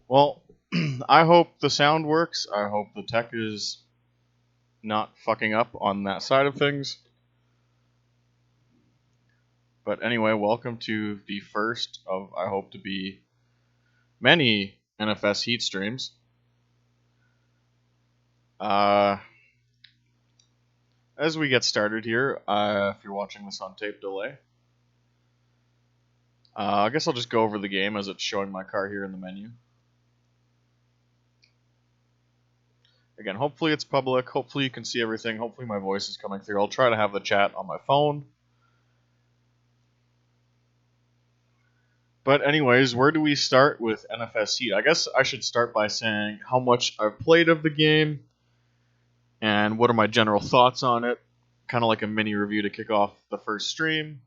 Well, I hope the sound works. I hope the tech is not fucking up on that side of things. But anyway, welcome to the first of, I hope to be, many NFS heat streams. As we get started here, if you're watching this on tape delay, I guess I'll just go over the game as it's showing my car here in the menu. Again, hopefully it's public. Hopefully you can see everything. Hopefully my voice is coming through. I'll try to have the chat on my phone. But anyways, where do we start with NFS Heat? I guess I should start by saying how much I've played of the game and what are my general thoughts on it. Kind of like a mini review to kick off the first stream.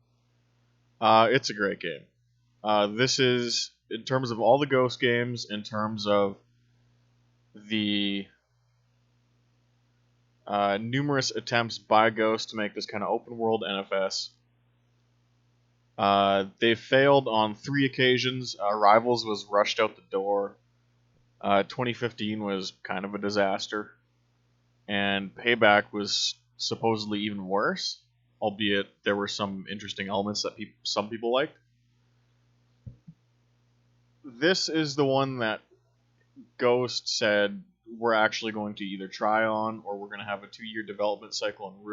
It's a great game. This is, in terms of all the Ghost games, in terms of the numerous attempts by Ghost to make this kind of open world NFS. They failed on 3 occasions. Rivals was rushed out the door. 2015 was kind of a disaster. And Payback was supposedly even worse, albeit there were some interesting elements that some people liked. This is the one that Ghost said we're actually going to either try on or we're going to have a 2-year development cycle and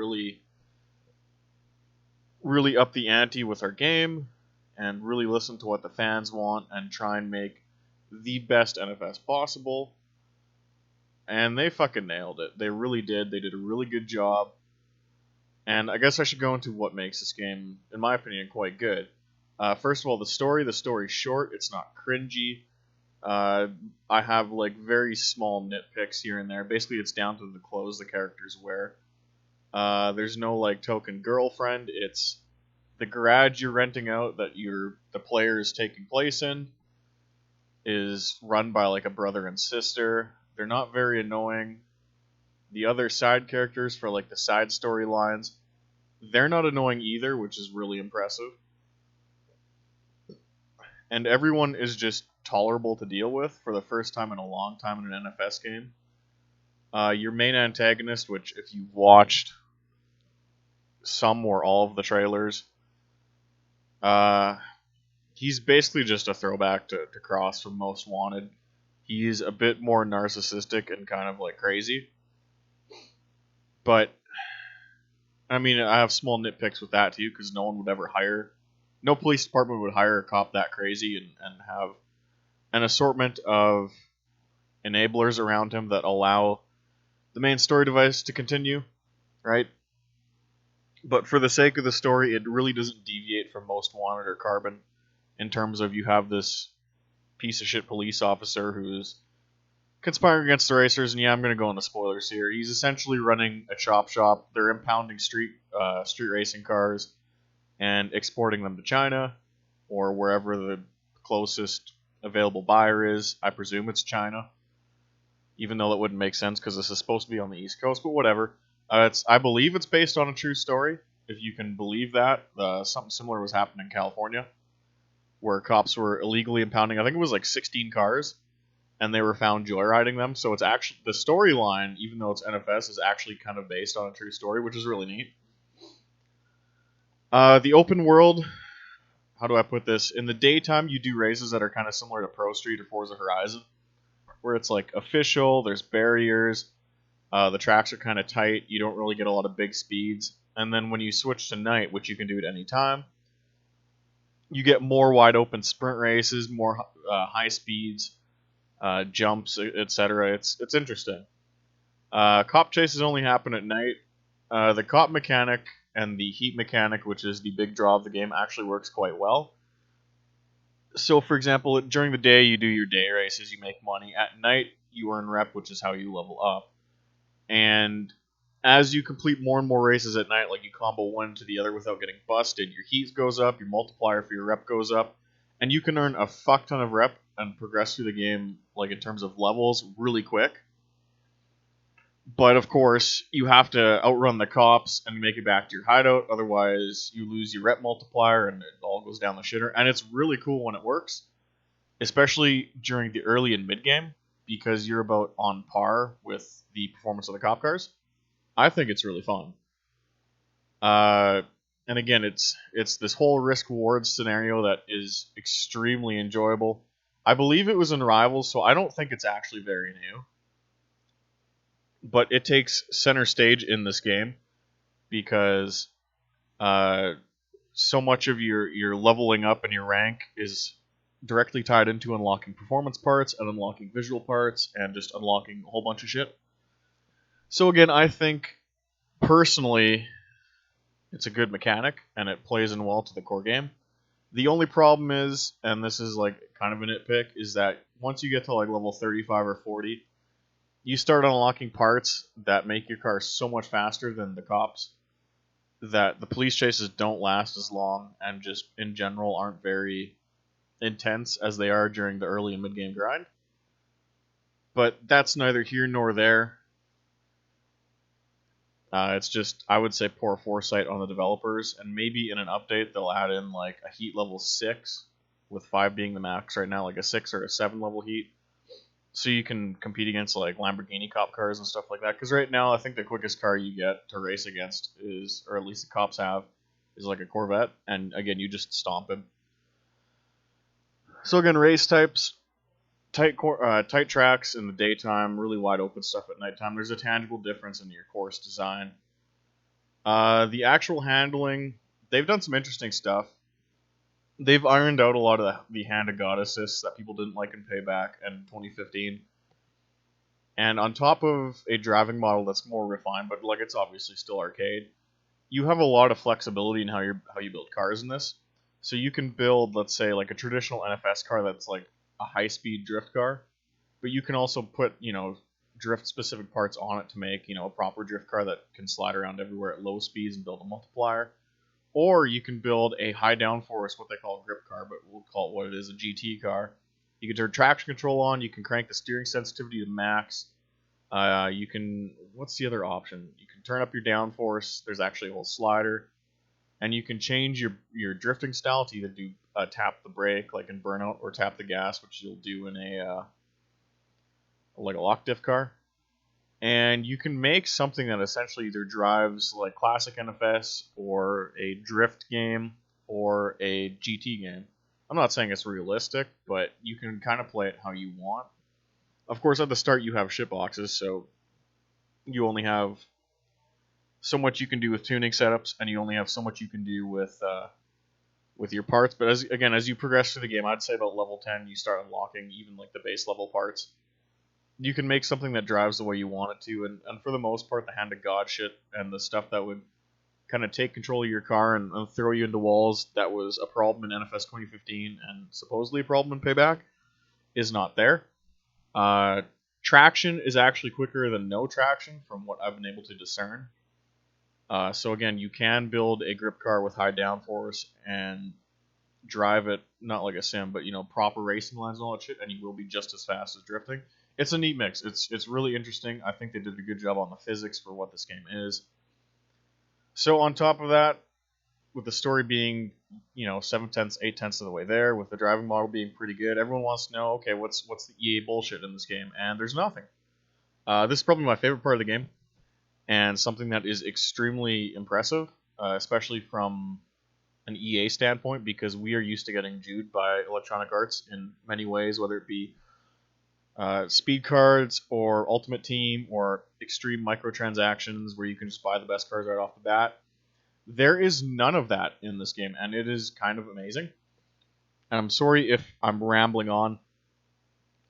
really up the ante with our game and really listen to what the fans want and try and make the best NFS possible. And they fucking nailed it. They really did. They did a really good job. And I guess I should go into what makes this game, in my opinion, quite good. First of all, the story. The story's short. It's not cringy. I have like very small nitpicks here and there. Basically, it's down to the clothes the characters wear. There's no like token girlfriend. It's the garage you're renting out that the player is taking place in is run by like a brother and sister. They're not very annoying. The other side characters for like the side storylines, they're not annoying either, which is really impressive. And everyone is just tolerable to deal with for the first time in a long time in an NFS game. Your main antagonist, which if you've watched some or all of the trailers, he's basically just a throwback to Cross from Most Wanted. He's a bit more narcissistic and kind of like crazy. But, I mean, I have small nitpicks with that too, because no police department would hire a cop that crazy and have an assortment of enablers around him that allow the main story device to continue, right? But for the sake of the story, it really doesn't deviate from Most Wanted or Carbon in terms of you have this piece of shit police officer who's conspiring against the racers, and yeah, I'm going to go into spoilers here. He's essentially running a chop shop. They're impounding street racing cars and exporting them to China or wherever the closest available buyer is. I presume it's China, even though that wouldn't make sense because this is supposed to be on the East Coast, but whatever. I believe it's based on a true story, if you can believe that. Something similar was happening in California, where cops were illegally impounding, I think it was like 16 cars, and they were found joyriding them. So it's actually, the storyline, even though it's NFS, is actually kind of based on a true story, which is really neat. The open world, how do I put this? In the daytime, you do races that are kind of similar to Pro Street or Forza Horizon, where it's like official, there's barriers, the tracks are kind of tight, you don't really get a lot of big speeds. And then when you switch to night, which you can do at any time, you get more wide open sprint races, more high speeds, jumps, etc. It's interesting. Cop chases only happen at night. The cop mechanic and the heat mechanic, which is the big draw of the game, actually works quite well. So, for example, during the day, you do your day races, you make money. At night, you earn rep, which is how you level up. And as you complete more and more races at night, like you combo one to the other without getting busted, your heat goes up, your multiplier for your rep goes up, and you can earn a fuck ton of rep and progress through the game, like in terms of levels, really quick. But of course, you have to outrun the cops and make it back to your hideout, otherwise you lose your rep multiplier and it all goes down the shitter. And it's really cool when it works. especially during the early and mid game, because you're about on par with the performance of the cop cars. I think it's really fun. Uh, and again, it's this whole risk rewards scenario that is extremely enjoyable. I believe it was in Rivals, so I don't think it's actually very new. But it takes center stage in this game because uh, so much of your leveling up and your rank is directly tied into unlocking performance parts and unlocking visual parts and just unlocking a whole bunch of shit. So again, I think personally it's a good mechanic and it plays in well to the core game. The only problem is, and this is like kind of a nitpick, is that once you get to like level 35 or 40, you start unlocking parts that make your car so much faster than the cops that the police chases don't last as long and just in general aren't very intense as they are during the early and mid game grind. But that's neither here nor there. It's just, I would say, poor foresight on the developers, and maybe in an update they'll add in like a heat level 6, with 5 being the max right now, like a 6 or a 7 level heat, so you can compete against like Lamborghini cop cars and stuff like that. Because right now, I think the quickest car you get to race against is, or at least the cops have, is like a Corvette, and again, you just stomp him. So again, race types, tight tracks in the daytime, really wide open stuff at nighttime. There's a tangible difference in your course design. The actual handling, they've done some interesting stuff. They've ironed out a lot of the hand of God assists that people didn't like in Payback and 2015. And on top of a driving model that's more refined, but like it's obviously still arcade, you have a lot of flexibility in how you build cars in this. So you can build, let's say, like a traditional NFS car that's like a high-speed drift car, but you can also put, drift-specific parts on it to make, a proper drift car that can slide around everywhere at low speeds and build a multiplier. Or you can build a high downforce, what they call a grip car, but we'll call it what it is, a GT car. You can turn traction control on, you can crank the steering sensitivity to max. You can, what's the other option? You can turn up your downforce, there's actually a whole slider. And you can change your drifting style to either do tap the brake like in Burnout or tap the gas, which you'll do in a like a lock diff car. And you can make something that essentially either drives like classic NFS or a drift game or a GT game. I'm not saying it's realistic, but you can kind of play it how you want. Of course, at the start you have shitboxes, so you only have so much you can do with tuning setups, and you only have so much you can do with your parts. But as you progress through the game, I'd say about level 10, you start unlocking even like the base level parts. You can make something that drives the way you want it to, and for the most part, the hand of God shit and the stuff that would kind of take control of your car and throw you into walls that was a problem in NFS 2015 and supposedly a problem in Payback is not there. Traction is actually quicker than no traction from what I've been able to discern. So again, you can build a grip car with high downforce and drive it, not like a sim, but proper racing lines and all that shit, and you will be just as fast as drifting. It's a neat mix. It's really interesting. I think they did a good job on the physics for what this game is. So on top of that, with the story being 7/10, 8/10 of the way there, with the driving model being pretty good, everyone wants to know, okay, what's the EA bullshit in this game? And there's nothing. This is probably my favorite part of the game, and something that is extremely impressive, especially from an EA standpoint, because we are used to getting jewed by Electronic Arts in many ways, whether it be speed cards or Ultimate Team or extreme microtransactions where you can just buy the best cards right off the bat. There is none of that in this game, and it is kind of amazing. And I'm sorry if I'm rambling on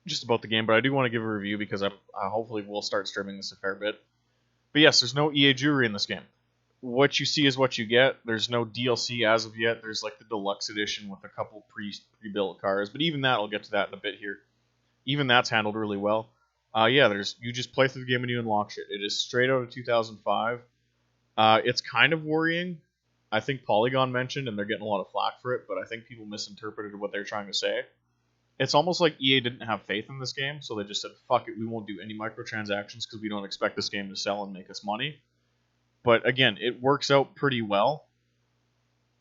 just about the game, but I do want to give a review because I hopefully will start streaming this a fair bit. But yes, there's no EA jewelry in this game. What you see is what you get. There's no DLC as of yet. There's like the deluxe edition with a couple pre-built cars, but even that, I'll get to that in a bit here. Even that's handled really well. You just play through the game and you unlock shit. It is straight out of 2005. It's kind of worrying. I think Polygon mentioned, and they're getting a lot of flack for it, but I think people misinterpreted what they're trying to say. It's almost like EA didn't have faith in this game, so they just said, fuck it, we won't do any microtransactions because we don't expect this game to sell and make us money. But again, it works out pretty well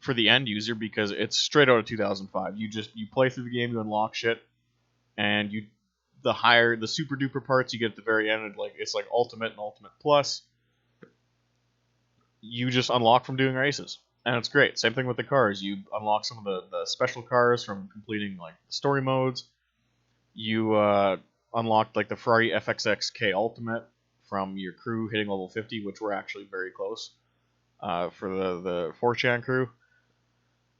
for the end user because it's straight out of 2005. You play through the game, you unlock shit. and the super duper parts you get at the very end, like it's like Ultimate and Ultimate Plus, you just unlock from doing races. And it's great. Same thing with the cars. You unlock some of the special cars from completing like story modes. You unlocked like the Ferrari FXXK Ultimate from your crew hitting level 50, which we're actually very close for the 4chan crew.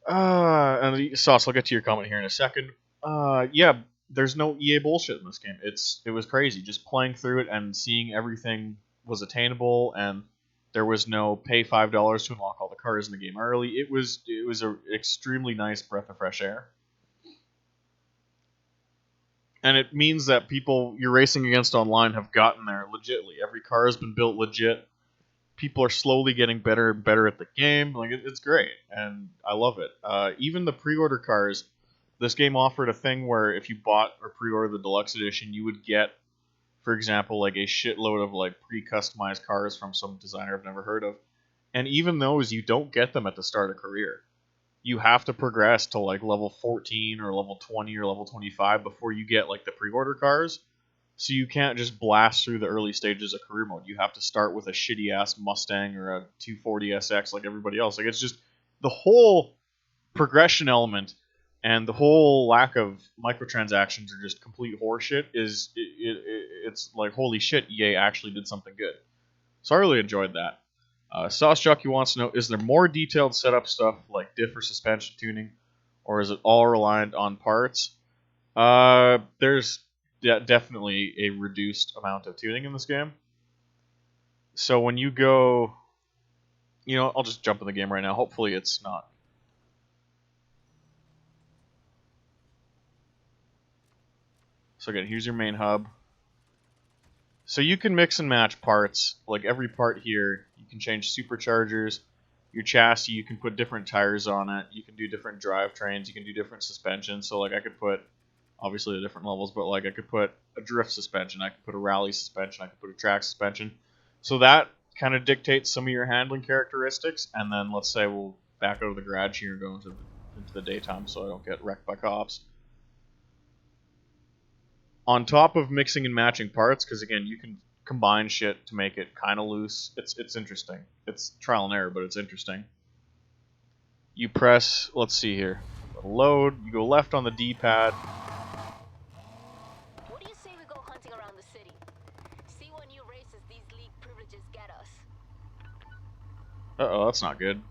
And Sauce, I'll get to your comment here in a second. Yeah, there's no EA bullshit in this game. It was crazy just playing through it and seeing everything was attainable, and there was no pay $5 to unlock all the cars in the game early. It was an extremely nice breath of fresh air. And it means that people you're racing against online have gotten there legitly. Every car has been built legit. People are slowly getting better and better at the game. Like it's great, and I love it. Even the pre-order cars, this game offered a thing where if you bought or pre-ordered the deluxe edition, you would get, for example, like a shitload of like pre-customized cars from some designer I've never heard of. And even those, you don't get them at the start of career. You have to progress to like level 14 or level 20 or level 25 before you get like the pre-order cars. So you can't just blast through the early stages of career mode. You have to start with a shitty ass Mustang or a 240 SX like everybody else. Like it's just the whole progression element and the whole lack of microtransactions are just complete horseshit. It's like holy shit, EA actually did something good. So I really enjoyed that. Sauce Jockey wants to know, is there more detailed setup stuff like diff or suspension tuning, or is it all reliant on parts? There's definitely a reduced amount of tuning in this game. So when you go, I'll just jump in the game right now. Hopefully it's not. So again, here's your main hub. So you can mix and match parts, like every part here. You can change superchargers, your chassis, you can put different tires on it, you can do different drivetrains, you can do different suspensions. So like I could put, obviously the different levels, but like I could put a drift suspension, I could put a rally suspension, I could put a track suspension. So that kind of dictates some of your handling characteristics. And then let's say we'll back out of the garage here and go into the daytime so I don't get wrecked by cops. On top of mixing and matching parts, because again, you can combine shit to make it kind of loose. It's interesting. It's trial and error, but it's interesting. You press, let's see here, load. You go left on the D-pad. What do you say we go hunting around the city? See what new races these league privileges get us. Uh-oh, that's not good.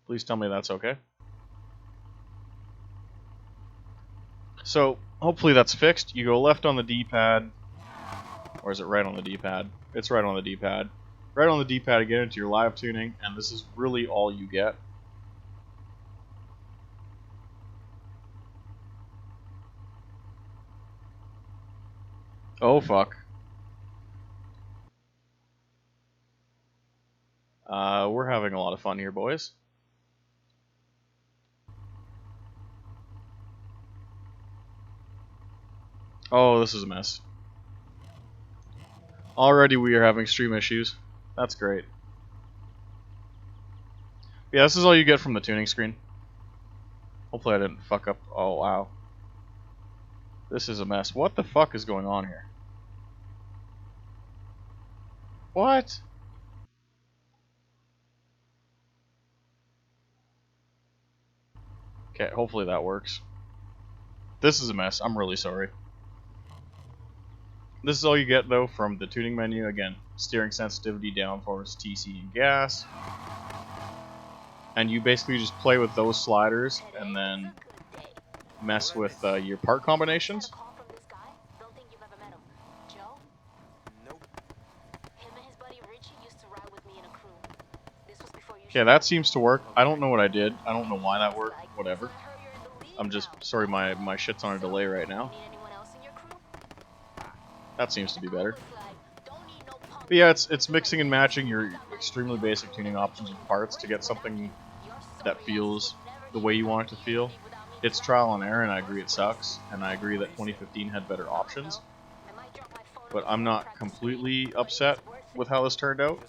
Please tell me that's okay. So, hopefully that's fixed. You go left on the D-pad. Or is it right on the D-pad? It's right on the D-pad. Right on the D-pad to get into your live tuning, and this is really all you get. Oh, fuck. We're having a lot of fun here, boys. Oh, this is a mess. Already we are having stream issues. That's great. Yeah, this is all you get from the tuning screen. Hopefully I didn't fuck up. Oh, wow. This is a mess. What the fuck is going on here? What? Okay, hopefully that works. This is a mess. I'm really sorry. This is all you get, though, from the tuning menu. Again, steering sensitivity, downforce, TC, and gas. And you basically just play with those sliders and then mess with your part combinations. Okay, that seems to work. I don't know what I did. I don't know why that worked. Whatever. I'm just sorry my shit's on a delay right now. That seems to be better. But yeah, it's mixing and matching your extremely basic tuning options and parts to get something that feels the way you want it to feel. It's trial and error, and I agree it sucks, and I agree that 2015 had better options. But I'm not completely upset with how this turned out.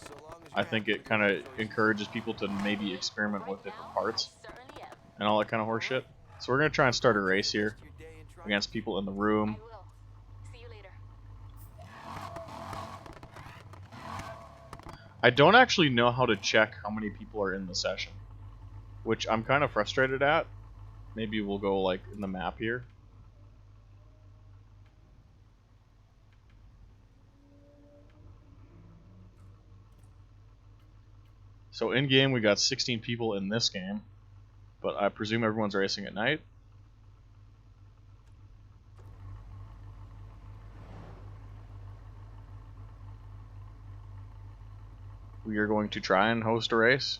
I think it kind of encourages people to maybe experiment with different parts and all that kind of horse shit. So we're going to try and start a race here against people in the room. I don't actually know how to check how many people are in the session, which I'm kind of frustrated at. Maybe we'll go like in the map here. So in game we got 16 people in this game, but I presume everyone's racing at night. We are going to try and host a race.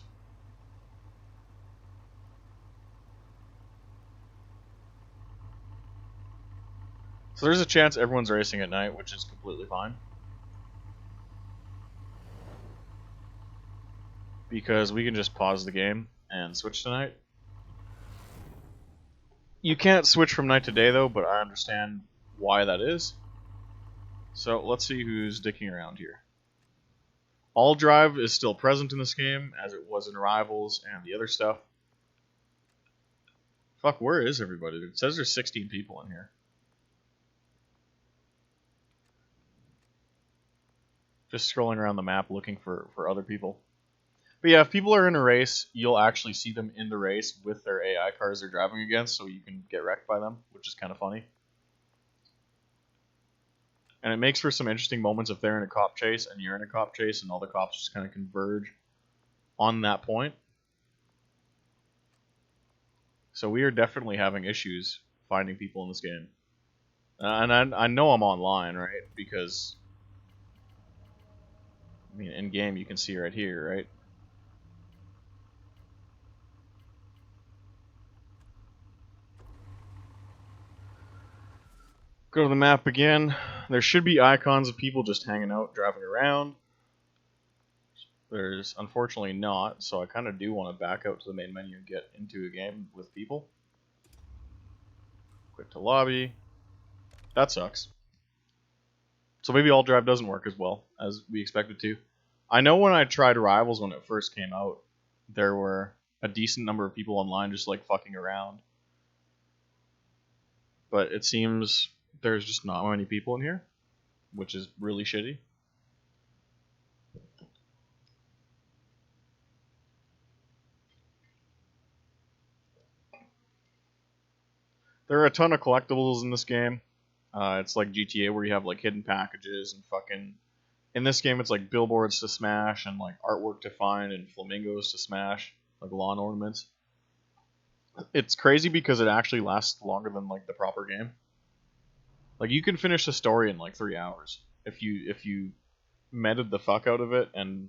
So there's a chance everyone's racing at night, which is completely fine. Because we can just pause the game and switch to night. You can't switch from night to day though, but I understand why that is. So let's see who's dicking around here. All drive is still present in this game, as it was in Rivals and the other stuff. Fuck, where is everybody? It says there's 16 people in here. Just scrolling around the map looking for other people. But yeah, if people are in a race, you'll actually see them in the race with their AI cars they're driving against, so you can get wrecked by them, which is kind of funny. And it makes for some interesting moments if they're in a cop chase and you're in a cop chase and all the cops just kind of converge on that point. So we are definitely having issues finding people in this game. And I know I'm online, right? Because, I mean, in game you can see right here, right? Go to the map again. There should be icons of people just hanging out, driving around. There's unfortunately not, so I kind of do want to back out to the main menu and get into a game with people. Quit to lobby. That sucks. So maybe all drive doesn't work as well as we expected to. I know when I tried Rivals when it first came out, there were a decent number of people online just like fucking around. But it seems there's just not many people in here, which is really shitty. There are a ton of collectibles in this game. It's like GTA where you have like hidden packages and fucking... In this game it's like billboards to smash and like artwork to find and flamingos to smash, like lawn ornaments. It's crazy because it actually lasts longer than like the proper game. Like you can finish the story in like 3 hours if you meted the fuck out of it and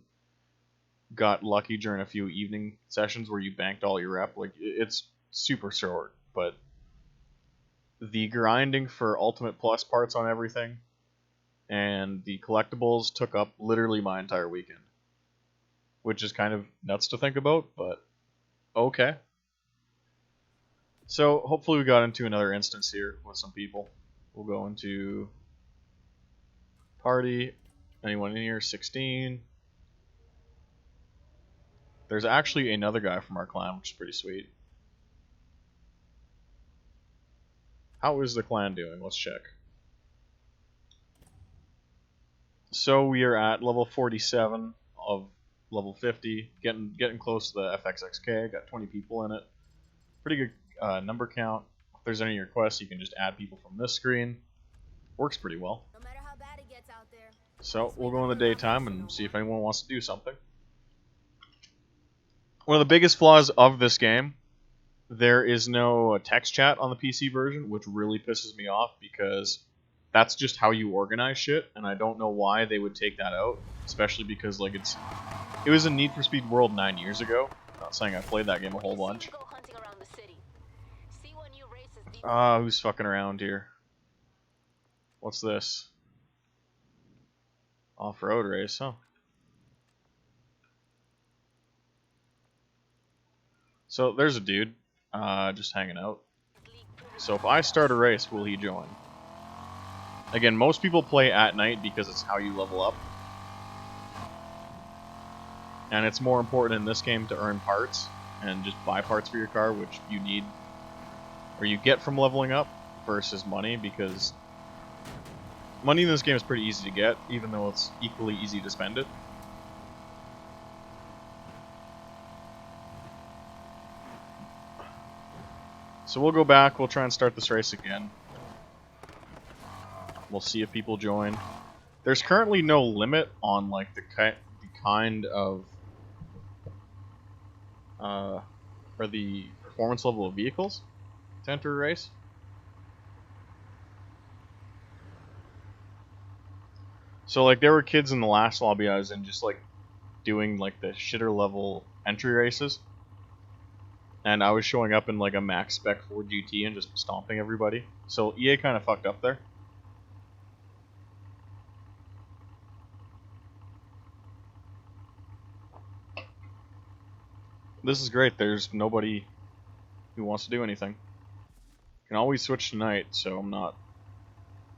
got lucky during a few evening sessions where you banked all your rep. Like it's super short, but the grinding for Ultimate Plus parts on everything and the collectibles took up literally my entire weekend, which is kind of nuts to think about, but okay. So hopefully we got into another instance here with some people. We'll go into party. Anyone in here? 16. There's actually another guy from our clan, which is pretty sweet. How is the clan doing? Let's check. So we are at level 47 of level 50, getting close to the FXXK. Got 20 people in it. Pretty good number count. If there's any requests, you can just add people from this screen. Works pretty well. No matter how bad it gets out there. So we'll go in the daytime and see if anyone wants to do something. One of the biggest flaws of this game, there is no text chat on the PC version, which really pisses me off because that's just how you organize shit, and I don't know why they would take that out, especially because like it was in Need for Speed World 9 years ago. Not saying I played that game a whole bunch. Who's fucking around here? What's this? Off-road race, huh? So there's a dude, just hanging out. So if I start a race, will he join? Again, most people play at night because it's how you level up. And it's more important in this game to earn parts and just buy parts for your car, which you need, or you get from leveling up, versus money, because money in this game is pretty easy to get, even though it's equally easy to spend it. So we'll go back, we'll try and start this race again. We'll see if people join. There's currently no limit on like the kind of or the performance level of vehicles to enter a race. So like there were kids in the last lobby I was in just like doing like the shitter level entry races, and I was showing up in like a max spec Ford GT and just stomping everybody. So EA kind of fucked up there. This is great. There's nobody who wants to do anything. Can always switch to night, so I'm not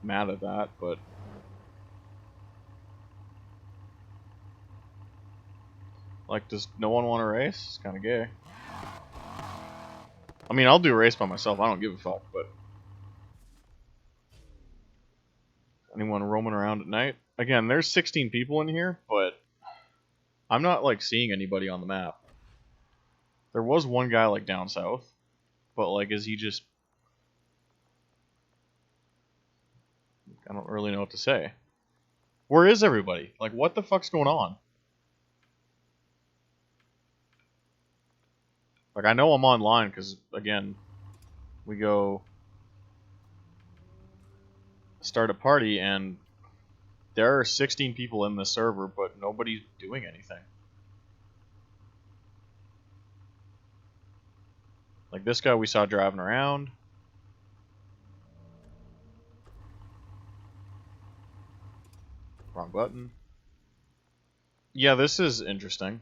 mad at that, but like, does no one want to race? It's kind of gay. I mean, I'll do a race by myself. I don't give a fuck, but anyone roaming around at night? Again, there's 16 people in here, but I'm not like seeing anybody on the map. There was one guy like down south, but like, is he just... I don't really know what to say. Where is everybody? Like, what the fuck's going on? Like, I know I'm online because, again, we go start a party and there are 16 people in the server, but nobody's doing anything. Like this guy we saw driving around. Wrong button. Yeah, this is interesting.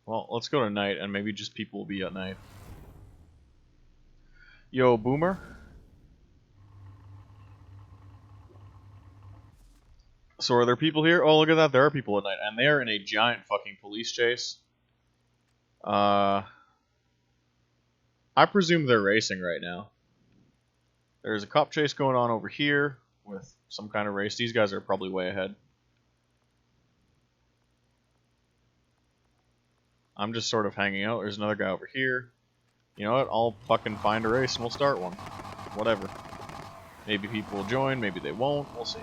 Well, let's go to night, and maybe just people will be at night. Yo, Boomer. So are there people here? Oh, look at that. There are people at night, and they are in a giant fucking police chase. I presume they're racing right now. There's a cop chase going on over here with some kind of race. These guys are probably way ahead. I'm just sort of hanging out. There's another guy over here. You know what? I'll fucking find a race and we'll start one. Whatever. Maybe people will join, maybe they won't. We'll see.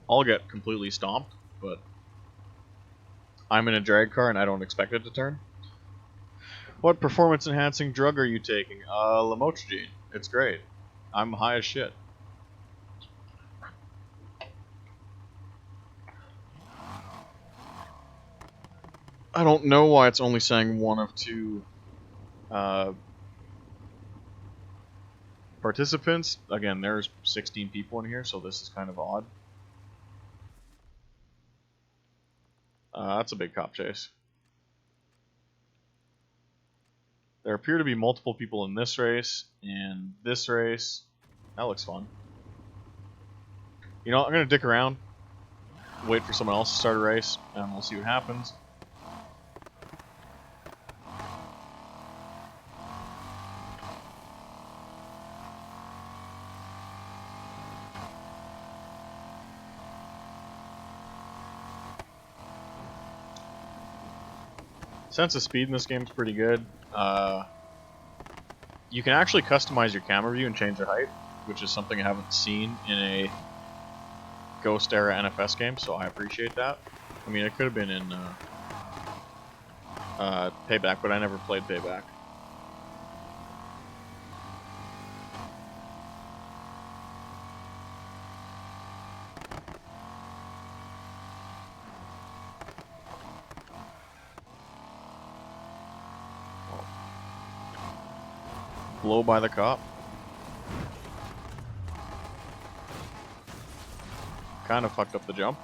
I'll get completely stomped, but I'm in a drag car and I don't expect it to turn. What performance enhancing drug are you taking? Lamotrigine. It's great. I'm high as shit. I don't know why it's only saying one of two participants. Again, there's 16 people in here, so this is kind of odd. That's a big cop chase. There appear to be multiple people in this race, and this race. That looks fun. You know, I'm going to dick around, wait for someone else to start a race, and we'll see what happens. Sense of speed in this game is pretty good. You can actually customize your camera view and change their height, which is something I haven't seen in a Ghost era NFS game, so I appreciate that. I mean, it could have been in Payback, but I never played Payback. Blow by the cop. Kind of fucked up the jump.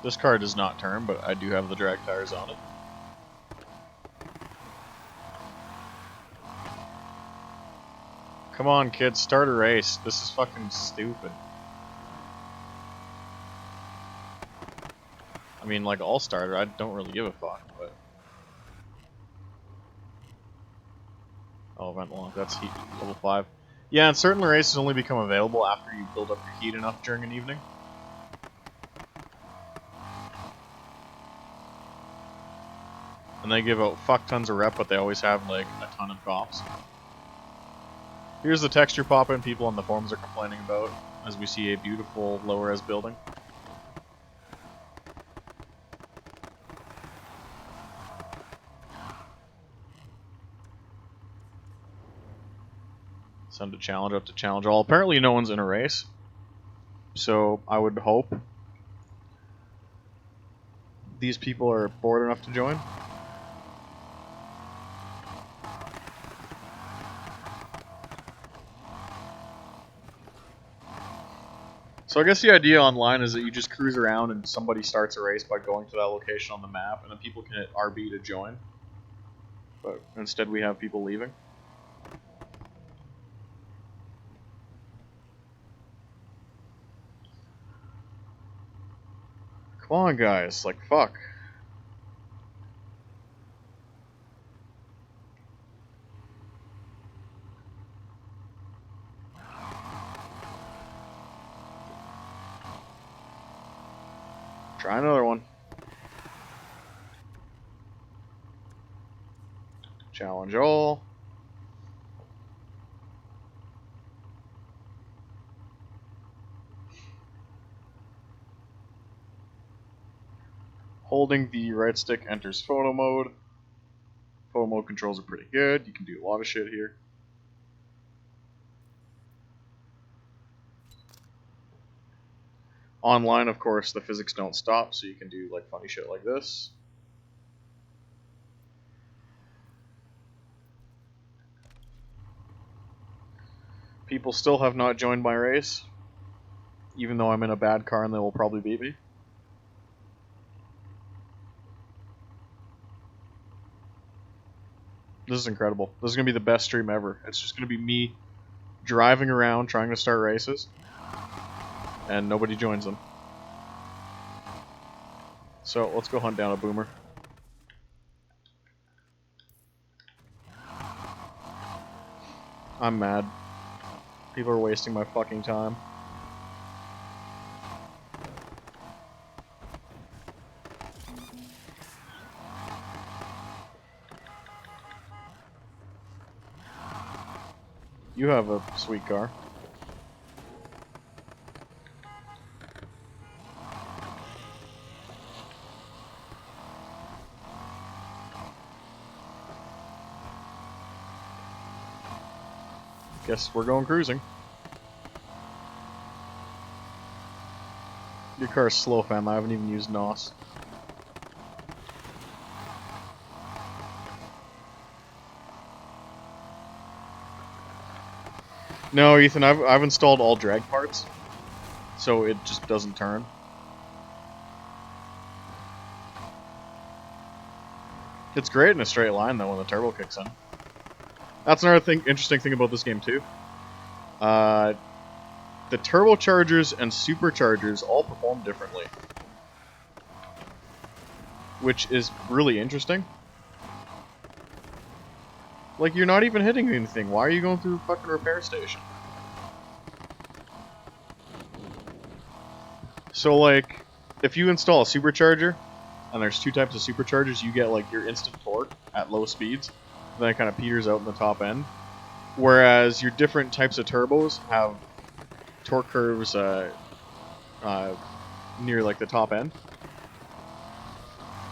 This car does not turn, but I do have the drag tires on it. Come on, kids, start a race. This is fucking stupid. I mean, like, I'll start it. I don't really give a fuck, but... Oh, event log. That's heat level 5. Yeah, and certain races only become available after you build up your heat enough during an evening. And they give out fuck tons of rep, but they always have, like, a ton of cops. Here's the texture pop-in people on the forums are complaining about, as we see a beautiful low-res building. Send a challenge up to challenge all. Apparently no one's in a race, so I would hope these people are bored enough to join. So I guess the idea online is that you just cruise around and somebody starts a race by going to that location on the map, and then people can hit RB to join. But instead we have people leaving. Come on, guys. Like, fuck. Try another one. Challenge all. Holding the right stick enters photo mode. Photo mode controls are pretty good. You can do a lot of shit here. Online, of course, the physics don't stop, so you can do like funny shit like this. People still have not joined my race, even though I'm in a bad car and they will probably beat me. This is incredible. This is going to be the best stream ever. It's just going to be me driving around trying to start races, and nobody joins them. So let's go hunt down a boomer. I'm mad. People are wasting my fucking time. You have a sweet car. Guess we're going cruising. Your car's slow, fam. I haven't even used NOS. No, Ethan, I've installed all drag parts, so it just doesn't turn. It's great in a straight line though when the turbo kicks in. That's another interesting thing about this game too. The turbochargers and superchargers all perform differently, which is really interesting. Like, you're not even hitting anything. Why are you going through the fucking repair station? So, like, if you install a supercharger, and there's two types of superchargers, you get, like, your instant torque at low speeds, and then it kind of peters out in the top end. Whereas your different types of turbos have torque curves near, like, the top end.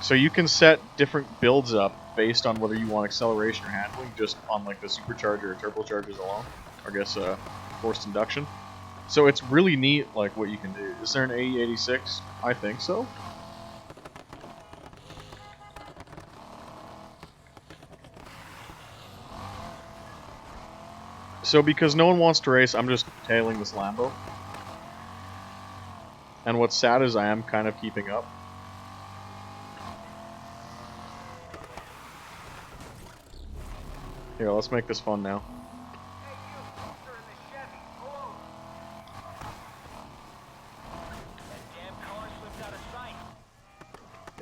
So you can set different builds up based on whether you want acceleration or handling, just on like the supercharger or turbochargers alone, or I guess forced induction. So it's really neat, like what you can do. Is there an AE86? I think so. So because no one wants to race, I'm just tailing this Lambo. And what's sad is I am kind of keeping up. Here, let's make this fun now.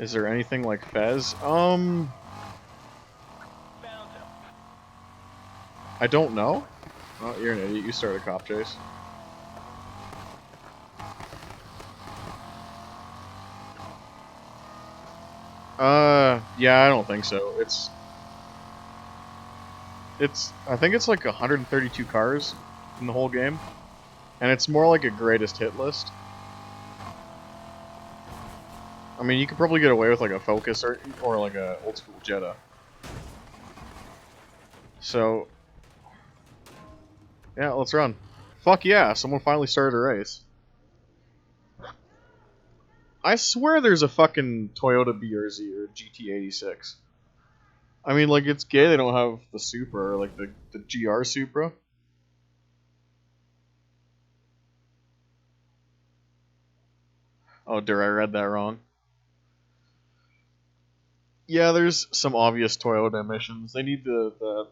Is there anything like Fez? I don't know. Oh, you're an idiot. You started a cop chase. Yeah, I don't think so. I think it's like 132 cars in the whole game, and it's more like a greatest hit list. I mean, you could probably get away with like a Focus or like a old school Jetta. So, yeah, let's run. Fuck yeah, someone finally started a race. I swear there's a fucking Toyota BRZ or GT86. I mean, like, it's gay they don't have the Supra or like the GR Supra. Oh, dear, I read that wrong. Yeah, there's some obvious Toyota emissions. They need the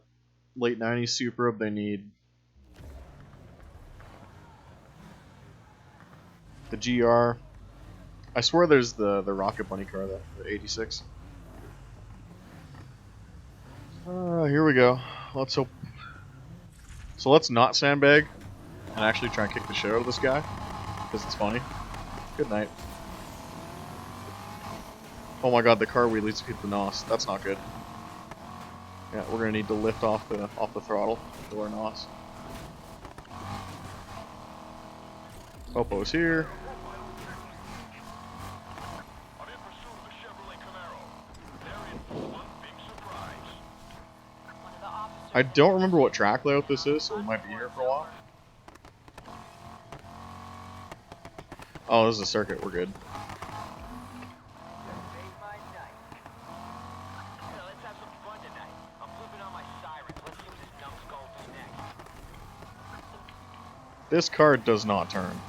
late 90s Supra, they need the GR. I swear there's the Rocket Bunny car, the 86. Here we go. Let's hope. So let's not sandbag and actually try and kick the shit out of this guy, because it's funny. Good night. Oh my god, the car wheelies to hit the NOS. That's not good. Yeah, we're gonna need to lift off the throttle to our NOS. Popo's here. I don't remember what track layout this is, so we might be here for a while. Oh, this is a circuit. We're good. This car does not turn.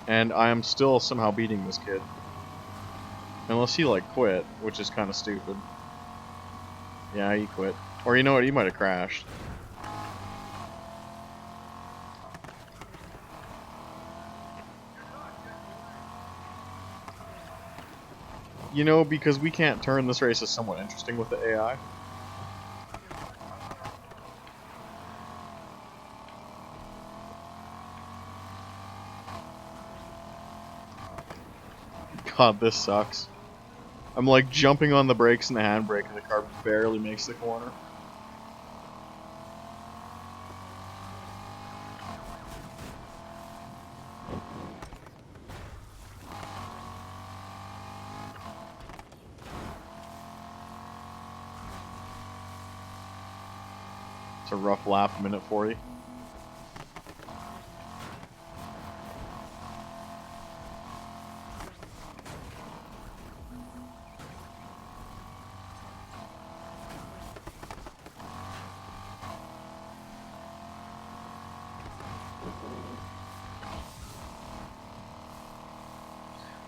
And I am still somehow beating this kid. Unless he, like, quit, which is kind of stupid. Yeah, he quit. Or you know what, he might have crashed. You know, because we can't turn, this race is somewhat interesting with the AI. God, this sucks. I'm like jumping on the brakes and the handbrake and the car barely makes the corner. It's a rough lap, minute 40.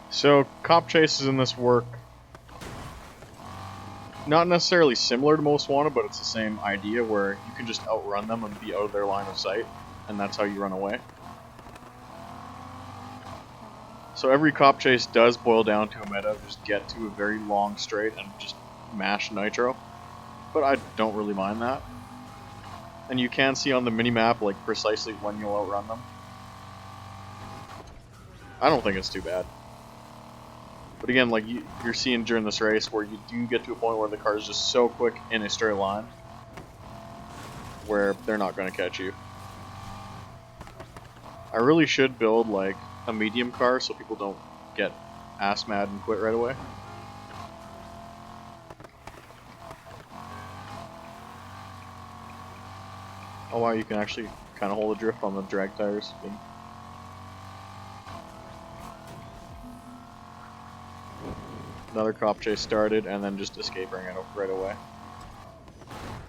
So, cop chases in this work not necessarily similar to Most Wanted, but it's the same idea where you can just outrun them and be out of their line of sight, and that's how you run away. So every cop chase does boil down to a meta of just get to a very long straight and just mash nitro, but I don't really mind that. And you can see on the minimap like precisely when you'll outrun them. I don't think it's too bad. But again, like you're seeing during this race where you do get to a point where the car is just so quick in a straight line where they're not going to catch you. I really should build like a medium car so people don't get ass mad and quit right away. Oh wow, you can actually kind of hold a drift on the drag tires. Another cop chase started, and then just escaping it right away.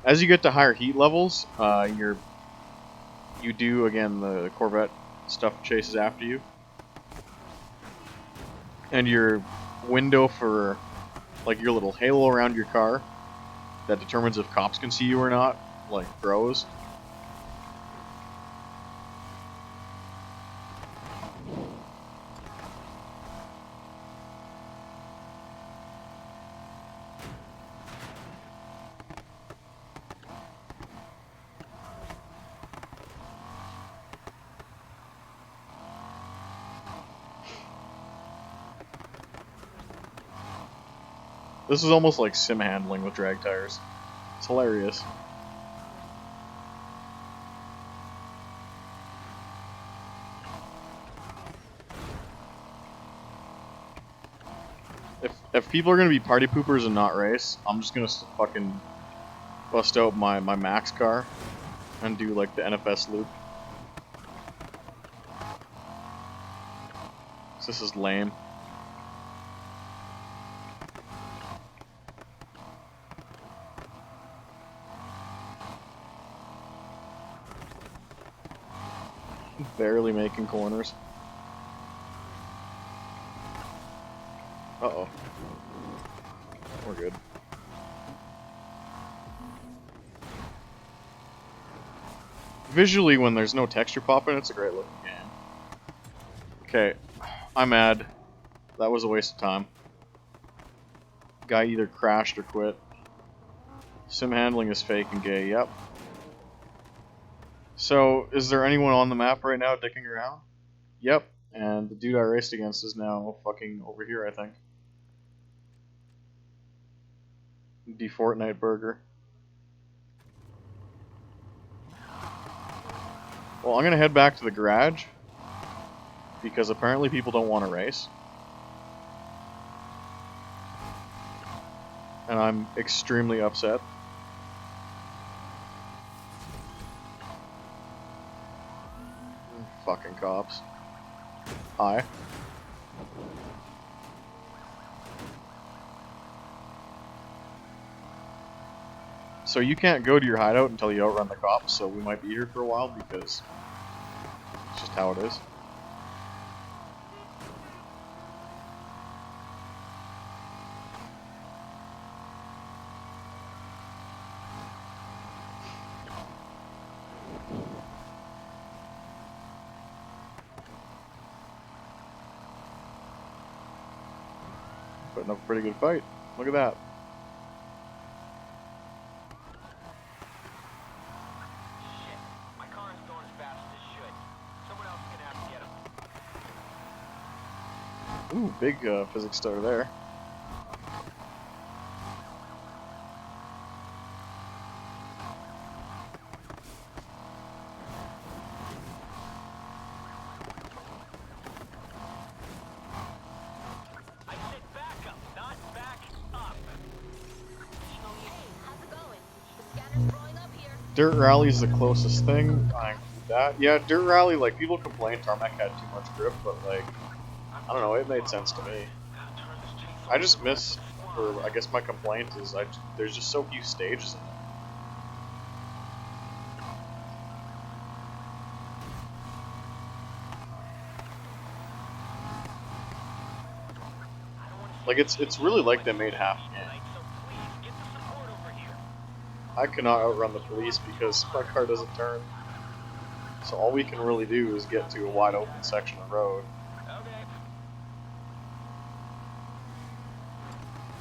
As you get to higher heat levels, you do, again, the Corvette stuff chases after you. And your window for, like, your little halo around your car that determines if cops can see you or not, like grows. This is almost like sim handling with drag tires. It's hilarious. If people are gonna be party poopers and not race, I'm just gonna fucking bust out my Max car and do like the NFS loop. This is lame. Barely making corners. Uh-oh. We're good. Visually, when there's no texture popping, it's a great looking game. Okay, I'm mad. That was a waste of time. Guy either crashed or quit. Sim handling is fake and gay, yep. So, is there anyone on the map right now dicking around? Yep, and the dude I raced against is now fucking over here, I think. The Fortnite burger. Well, I'm gonna head back to the garage, because apparently people don't want to race. And I'm extremely upset. Fucking cops. Hi. So you can't go to your hideout until you outrun the cops, so we might be here for a while because it's just how it is. Putting up a pretty good fight. Look at that. Shit, my car is going as fast as it should. Someone else is gonna have to get him. Ooh, big physics starter there. Dirt Rally's the closest thing. I include that. Yeah, Dirt Rally, like, people complain Tarmac had too much grip, but, like, I don't know, it made sense to me. I just miss, or I guess my complaint is, there's just so few stages in it. Like, it's really like they made half the game. I cannot outrun the police because my car doesn't turn. So all we can really do is get to a wide open section of road.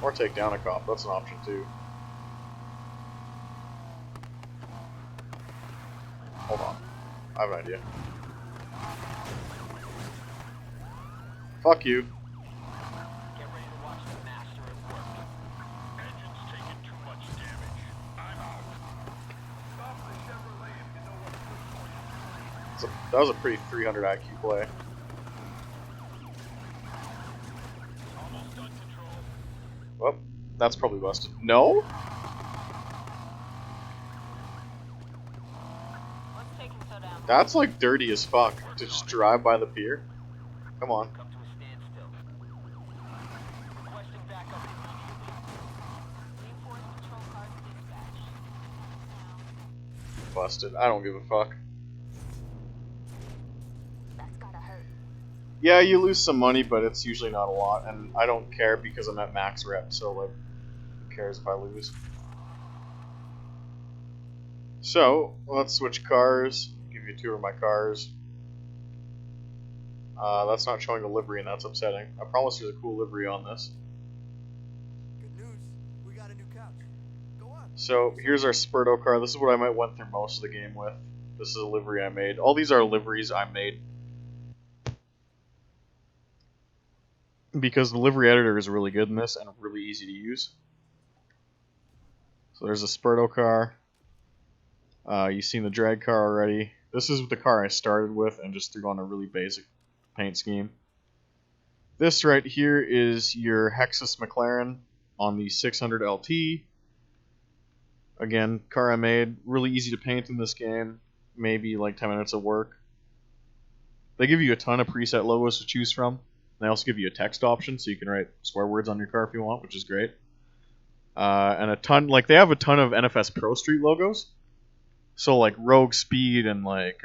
Or take down a cop, that's an option too. Hold on, I have an idea. Fuck you. That was a pretty 300 IQ play. Well, that's probably busted. No? That's like dirty as fuck to just drive by the pier. Come on. Busted. I don't give a fuck. Yeah, you lose some money, but it's usually not a lot, and I don't care because I'm at max rep, so, like, who cares if I lose? So, let's switch cars. Give you a tour of my cars. That's not showing a livery, and that's upsetting. I promise there's a cool livery on this. Good news. We got a new couch. Go on. So, here's our Spurto car. This is what I might went through most of the game with. This is a livery I made. All these are liveries I made. Because the livery editor is really good in this and really easy to use. So there's a Spurto car. You've seen the drag car already. This is the car I started with and just threw on a really basic paint scheme. This right here is your Hexus McLaren on the 600 LT. Again, car I made. Really easy to paint in this game. Maybe like 10 minutes of work. They give you a ton of preset logos to choose from. They also give you a text option, so you can write swear words on your car if you want, which is great. And a ton, like they have a ton of NFS Pro Street logos. So like Rogue Speed and like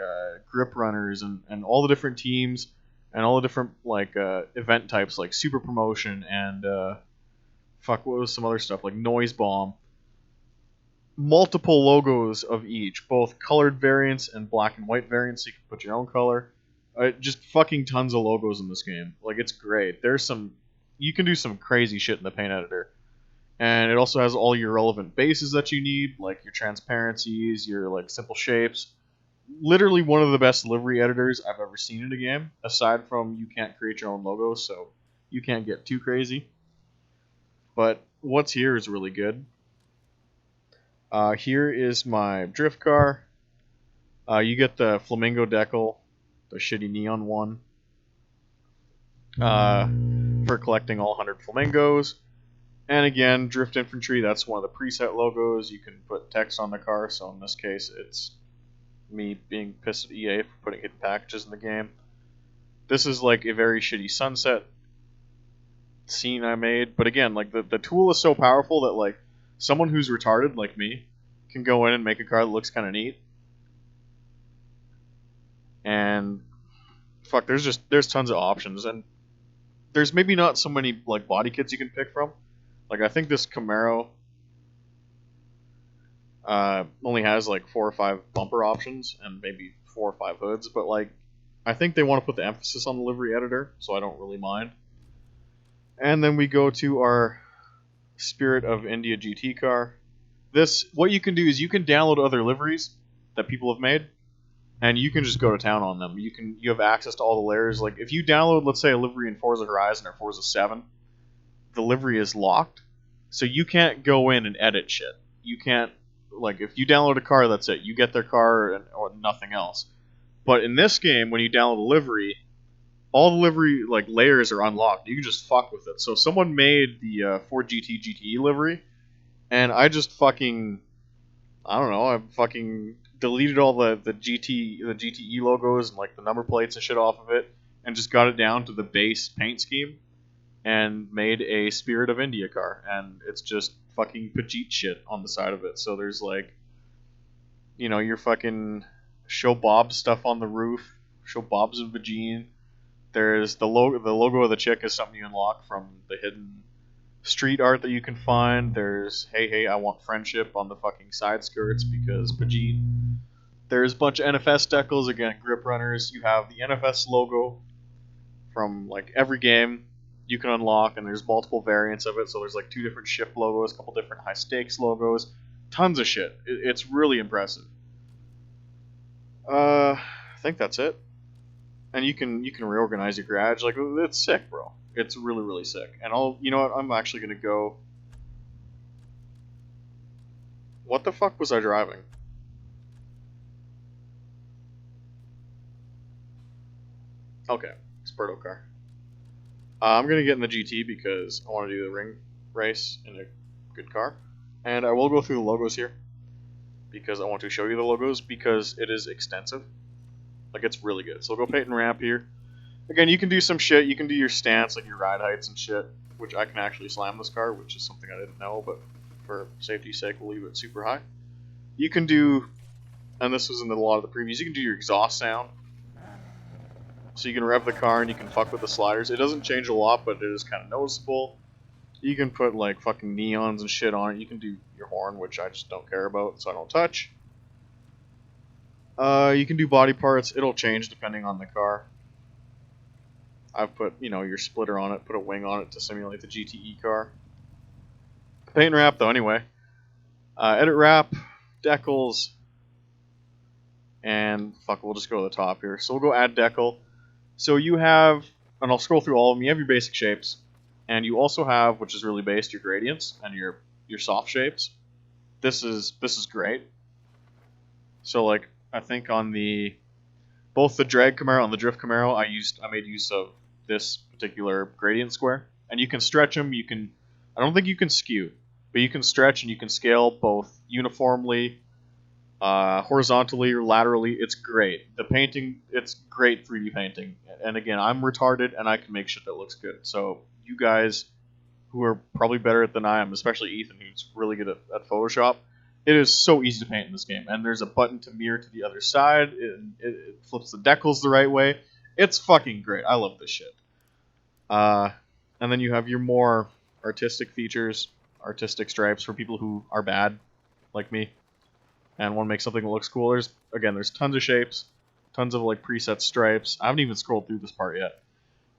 Grip Runners and all the different teams and all the different like event types like Super Promotion and what was some other stuff like Noise Bomb. Multiple logos of each, both colored variants and black and white variants, so you can put your own color. Just fucking tons of logos in this game. Like, it's great. You can do some crazy shit in the paint editor. And it also has all your relevant bases that you need, like your transparencies, your like simple shapes. Literally one of the best livery editors I've ever seen in a game, aside from you can't create your own logos, so you can't get too crazy. But what's here is really good. Here is my drift car. You get the Flamingo decal, the shitty neon one, for collecting all 100 flamingos. And again, Drift Infantry, that's one of the preset logos. You can put text on the car, so in this case it's me being pissed at EA for putting hidden packages in the game. This is like a very shitty sunset scene I made, but again, like the tool is so powerful that like someone who's retarded like me can go in and make a car that looks kind of neat. And fuck, there's tons of options, and there's maybe not so many like body kits you can pick from. Like I think this Camaro only has like 4 or 5 bumper options and maybe 4 or 5 hoods, but like I think they want to put the emphasis on the livery editor, so I don't really mind. And then we go to our Spirit of India GT car. What you can do is you can download other liveries that people have made, and you can just go to town on them. You have access to all the layers. Like if you download, let's say, a livery in Forza Horizon or Forza 7, the livery is locked, so you can't go in and edit shit. You can't, like, if you download a car, that's it. You get their car or nothing else. But in this game, when you download a livery, all the livery like layers are unlocked. You can just fuck with it. So someone made the Ford GT GTE livery, and I just fucking, I don't know, I fucking deleted all the GTE logos and like the number plates and shit off of it, and just got it down to the base paint scheme, and made a Spirit of India car, and it's just fucking Pajit shit on the side of it. So there's like, you know, your fucking Show Bob stuff on the roof, Show Bob's and Vagine. There's the logo of the chick is something you unlock from the hidden street art that you can find. There's hey I want friendship on the fucking side skirts because Pajit. There's a bunch of NFS decals, again, Grip Runners. You have the NFS logo from like every game you can unlock, and there's multiple variants of it. So there's like 2 different shift logos, a couple different high stakes logos, tons of shit. It's really impressive. I think that's it. And you can reorganize your garage. Like, it's sick, bro. It's really, really sick. And you know what? I'm actually gonna go. What the fuck was I driving? Okay, Spurto car. I'm gonna get in the GT because I want to do the ring race in a good car, and I will go through the logos here because I want to show you the logos because it is extensive. Like, it's really good. So we'll go paint and ramp here. Again, you can do some shit. You can do your stance, like your ride heights and shit, which I can actually slam this car, which is something I didn't know, but for safety's sake, we'll leave it super high. You can do, and this was in a lot of the previews, you can do your exhaust sound. So you can rev the car and you can fuck with the sliders. It doesn't change a lot, but it is kind of noticeable. You can put like fucking neons and shit on it. You can do your horn, which I just don't care about, so I don't touch. You can do body parts. It'll change depending on the car. I've put, your splitter on it, put a wing on it to simulate the GTE car. Paint and wrap, though, anyway. Edit wrap, decals, and fuck, we'll just go to the top here. So we'll go add decal. So you have, and I'll scroll through all of them, you have your basic shapes, and you also have, which is really based, your gradients and your soft shapes. This is great. So like, I think on both the drag Camaro and the drift Camaro, I made use of this particular gradient square, and you can stretch them. I don't think you can skew, but you can stretch and you can scale both uniformly, horizontally or laterally. It's great. The painting, it's great 3D painting. And again, I'm retarded and I can make shit that looks good. So you guys who are probably better at than I am, especially Ethan, who's really good at Photoshop, it is so easy to paint in this game. And there's a button to mirror to the other side. It flips the decals the right way. It's fucking great. I love this shit. And then you have your more artistic features, artistic stripes for people who are bad, like me, and want to make something that looks cool. There's tons of shapes, tons of like preset stripes. I haven't even scrolled through this part yet.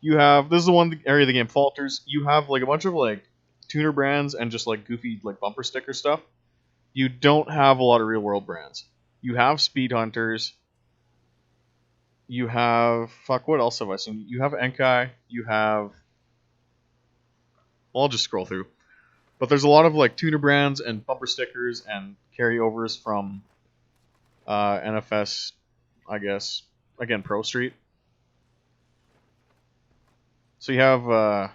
This is the one area the game falters. You have like a bunch of like tuner brands and just like goofy like bumper sticker stuff. You don't have a lot of real world brands. You have speed hunters. You have what else have I seen? You have Enkai. You have. Well, I'll just scroll through. But there's a lot of like tuner brands and bumper stickers and carryovers from NFS, I guess. Again, Pro Street. So you have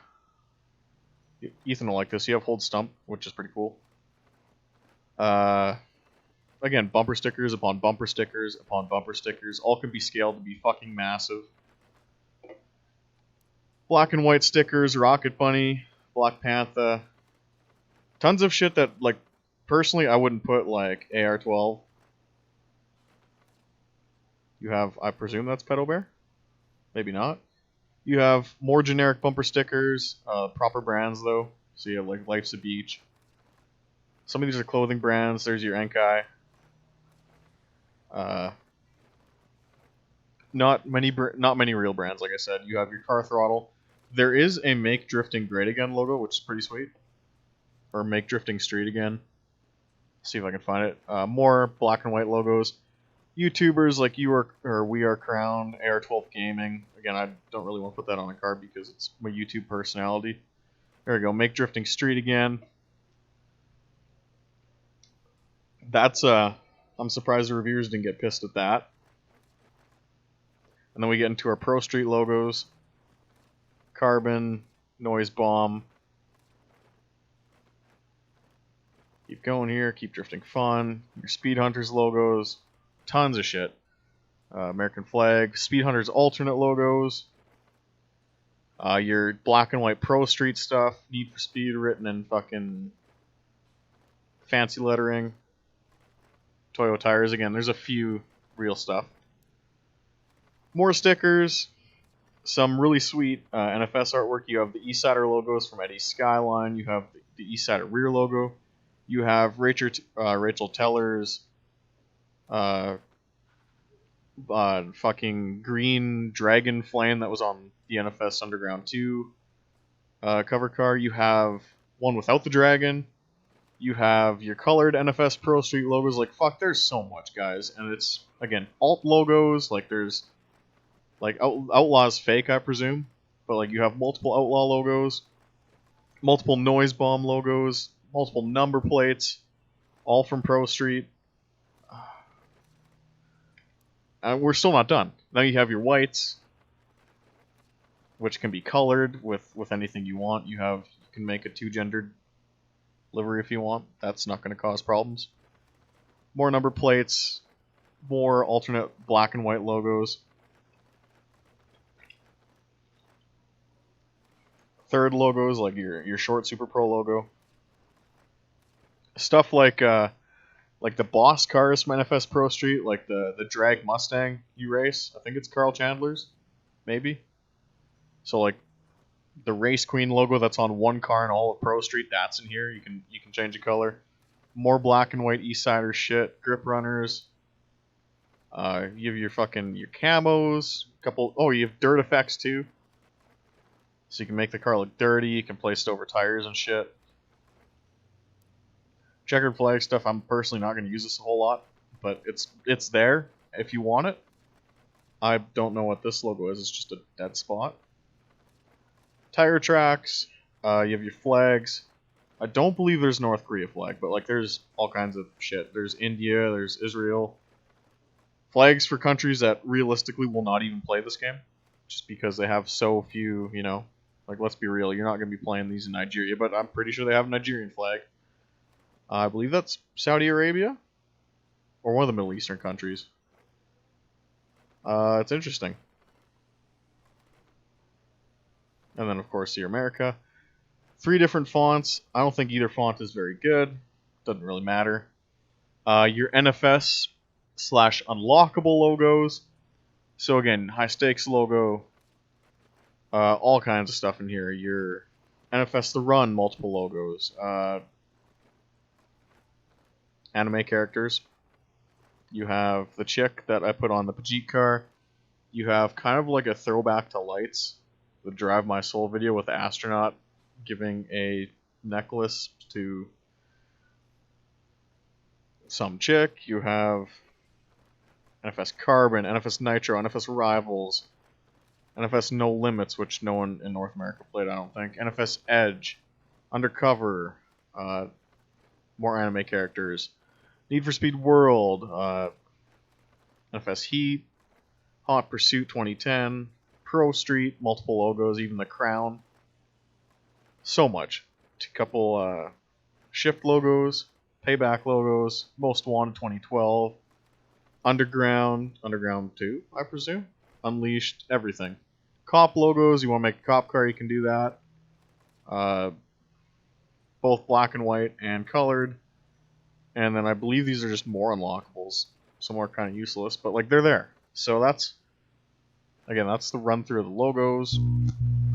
Ethan will like this. You have Hold Stump, which is pretty cool. Again, bumper stickers upon bumper stickers upon bumper stickers. All can be scaled to be fucking massive. Black and white stickers, Rocket Bunny, Black Panther. Tons of shit that, like, personally I wouldn't put, like, AR-12. You have, I presume that's Pedo Bear? Maybe not. You have more generic bumper stickers, proper brands, though. So you have, like, Life's a Beach. Some of these are clothing brands. There's your Enkai. Not many real brands, like I said. You have your Car Throttle. There is a Make Drifting Great Again logo, which is pretty sweet. Or Make Drifting Street Again. See if I can find it. More black and white logos. YouTubers like We Are Crowned, AR12 Gaming. Again, I don't really want to put that on a card because it's my YouTube personality. There we go. Make Drifting Street Again. That's I'm surprised the reviewers didn't get pissed at that. And then we get into our Pro Street logos. Carbon, Noise Bomb. Keep going here, keep drifting fun. Your Speed Hunters logos. Tons of shit. American flag. Speed Hunters alternate logos. Your black and white Pro Street stuff. Need for Speed written in fucking fancy lettering. Toyo tires again. There's a few real stuff. More stickers. Some really sweet NFS artwork. You have the Eastsider logos from Eddie's Skyline. You have the Eastsider rear logo. You have Rachel Teller's fucking green dragon flame that was on the NFS Underground 2 cover car. You have one without the dragon. You have your colored NFS Pro Street logos. Like, fuck, there's so much, guys. And it's, again, alt logos. Like, there's, like, Outlaw's fake, I presume. But, like, you have multiple Outlaw logos. Multiple Noise Bomb logos. Multiple number plates. All from Pro Street. We're still not done. Now you have your whites, which can be colored with anything you want. You can make a two-gendered livery if you want. That's not going to cause problems. More number plates, more alternate black and white logos. Third logos like your short Super Pro logo. Stuff like the boss cars from NFS Pro Street, like the drag Mustang you race. I think it's Carl Chandler's, maybe. So like the Race Queen logo that's on one car in all of Pro Street, that's in here. You can change the color. More black and white Eastsider shit. Grip runners. You have your camos, you have dirt effects too. So you can make the car look dirty, you can place it over tires and shit. Checkered flag stuff, I'm personally not going to use this a whole lot, but it's there if you want it. I don't know what this logo is, it's just a dead spot. Tire tracks, you have your flags. I don't believe there's North Korea flag, but like there's all kinds of shit. There's India, there's Israel. Flags for countries that realistically will not even play this game, just because they have so few, you know. Like, let's be real, you're not going to be playing these in Nigeria, but I'm pretty sure they have a Nigerian flag. I believe that's Saudi Arabia? Or one of the Middle Eastern countries. It's interesting. And then, of course, your America. 3 different fonts. I don't think either font is very good. Doesn't really matter. Your NFS / unlockable logos. So again, high stakes logo. All kinds of stuff in here. Your NFS The Run multiple logos. Anime characters. You have the chick that I put on the Pajit car. You have kind of like a throwback to Lights, the Drive My Soul video with the astronaut giving a necklace to some chick. You have NFS Carbon, NFS Nitro, NFS Rivals, NFS No Limits, which no one in North America played, I don't think. NFS Edge, Undercover, more anime characters. Need for Speed World, NFS Heat, Hot Pursuit 2010, Pro Street, multiple logos, even the Crown. So much. A couple Shift logos, Payback logos, Most Wanted 2012, Underground 2, I presume. Unleashed, everything. Cop logos, you want to make a cop car, you can do that. Both black and white and colored. And then I believe these are just more unlockables. Some are kind of useless, but like they're there. So that's the run through of the logos,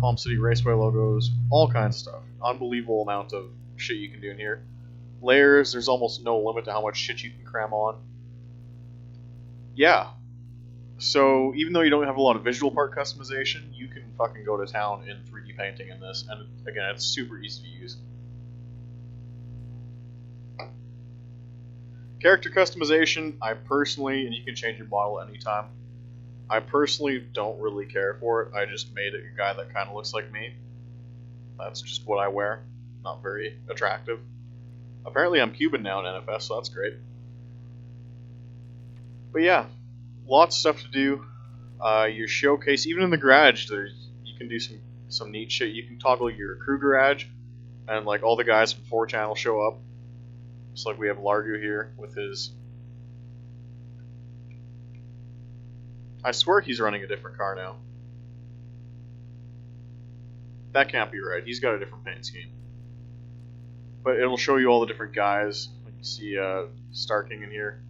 Palm City Raceway logos, all kinds of stuff. Unbelievable amount of shit you can do in here. Layers, there's almost no limit to how much shit you can cram on. Yeah. So even though you don't have a lot of visual part customization, you can fucking go to town in 3D painting in this, and again, it's super easy to use. Character customization, I personally, and you can change your model anytime, I personally don't really care for it. I just made a guy that kind of looks like me. That's just what I wear. Not very attractive. Apparently I'm Cuban now in NFS, so that's great. But yeah, lots of stuff to do. Your showcase, even in the garage, you can do some neat shit. You can toggle your crew garage, and like all the guys from 4chan will show up. Just like we have Largo here with his... I swear he's running a different car now. That can't be right. He's got a different paint scheme. But it'll show you all the different guys. Like you see Starking in here.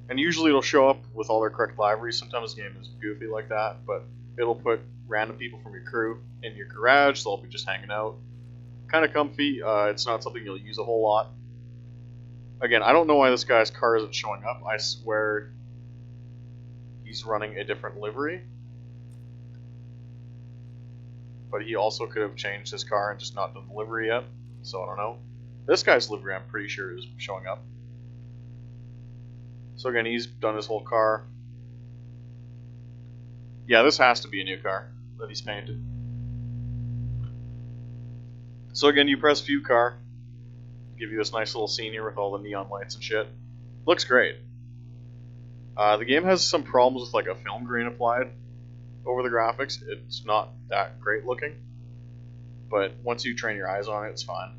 And usually it'll show up with all their correct liveries. Sometimes the game is goofy like that, but it'll put random people from your crew in your garage. They'll be just hanging out. Kind of comfy. It's not something you'll use a whole lot. Again, I don't know why this guy's car isn't showing up. I swear he's running a different livery. But he also could have changed his car and just not done the livery yet. So I don't know. This guy's livery, I'm pretty sure, is showing up. So again, he's done his whole car. Yeah, this has to be a new car that he's painted. So again, you press view car. Give you this nice little scene here with all the neon lights and shit. Looks great. The game has some problems with like a film grain applied over the graphics. It's not that great looking. But once you train your eyes on it, it's fine.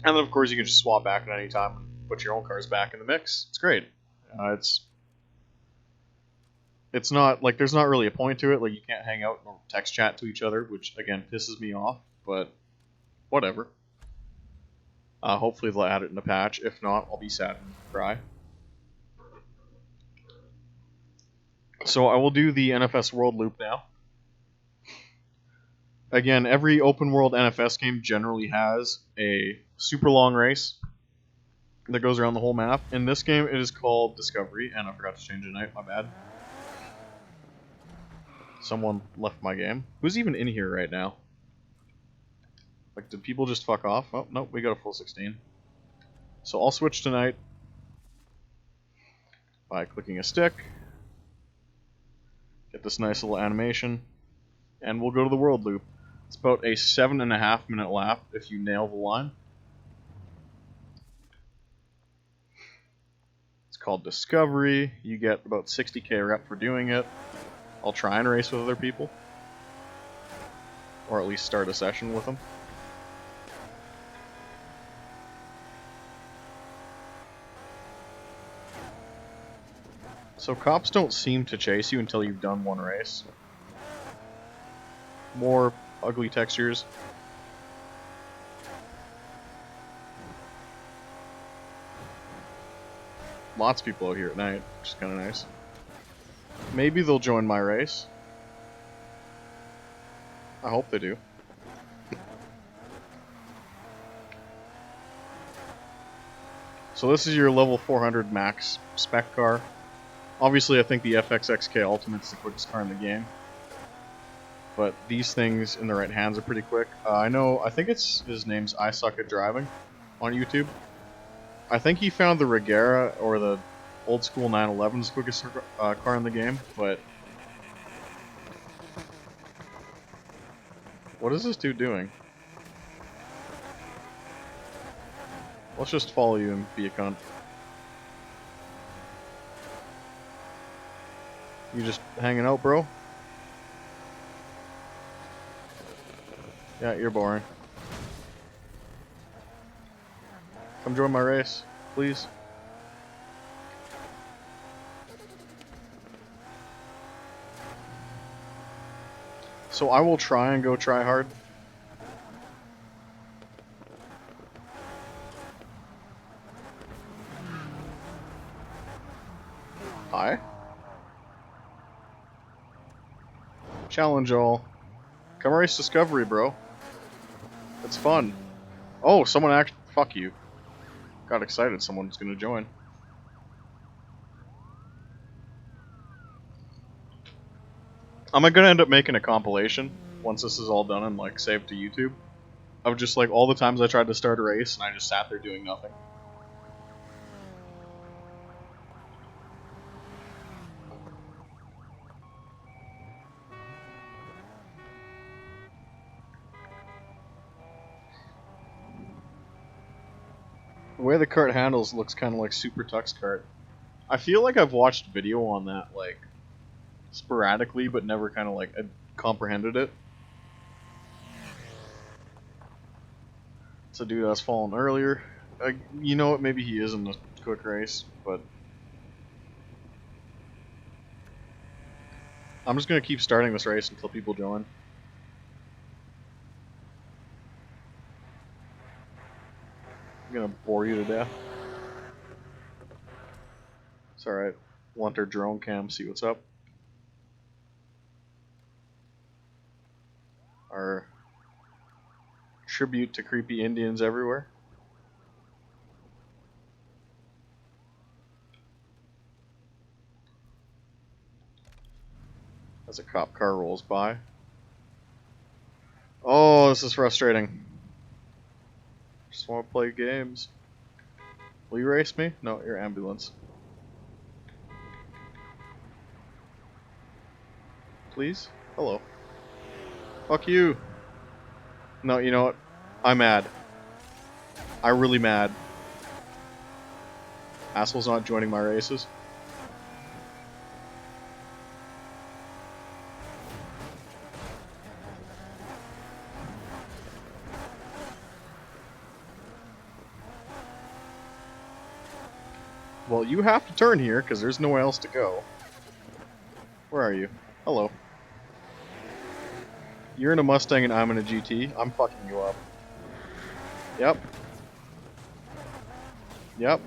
And then of course you can just swap back at any time and put your own cars back in the mix. It's great. It's not like there's not really a point to it. Like you can't hang out or text chat to each other, which again pisses me off. But whatever. Hopefully they'll add it in the patch. If not, I'll be sad and cry. So I will do the NFS World Loop now. Again, every open world NFS game generally has a super long race that goes around the whole map. In this game, it is called Discovery, and I forgot to change the night. My bad. Someone left my game. Who's even in here right now? Like, did people just fuck off? Oh, nope, we got a full 16. So I'll switch tonight by clicking a stick. Get this nice little animation. And we'll go to the world loop. It's about a 7.5 minute lap if you nail the line. It's called Discovery. You get about 60k rep for doing it. I'll try and race with other people. Or at least start a session with them. So cops don't seem to chase you until you've done one race. More ugly textures. Lots of people out here at night, which is kind of nice. Maybe they'll join my race. I hope they do. So this is your level 400 max spec car. Obviously, I think the FXXK Ultimate's the quickest car in the game. But these things in the right hands are pretty quick. I think his name's I Suck at Driving on YouTube. I think he found the Regera or the old school 911's quickest car in the game, but... What is this dude doing? Let's just follow you and be a cunt. You just hanging out, bro? Yeah, you're boring. Come join my race, please. So I will try and go try hard. Hi. Challenge all. Come race Discovery, bro. It's fun. Oh, someone actually... Fuck you. Got excited someone's gonna join. I'm gonna end up making a compilation once this is all done and like saved to YouTube of just like all the times I tried to start a race and I just sat there doing nothing. The way the cart handles looks kind of like Super Tux cart. I feel like I've watched video on that like sporadically, but never kind of like comprehended it. It's a dude I was following earlier. You know what? Maybe he is in the quick race, but I'm just gonna keep starting this race until people join. I'm gonna bore you to death. It's alright. Want our drone cam, see what's up. Our tribute to creepy Indians everywhere. As a cop car rolls by. Oh, this is frustrating. Just want to play games. Will you race me? No, you're ambulance. Please? Hello. Fuck you. No, you know what? I'm mad. I'm really mad. Asshole's not joining my races. Well, you have to turn here, because there's nowhere else to go. Where are you? Hello. You're in a Mustang and I'm in a GT. I'm fucking you up. Yep. Yep.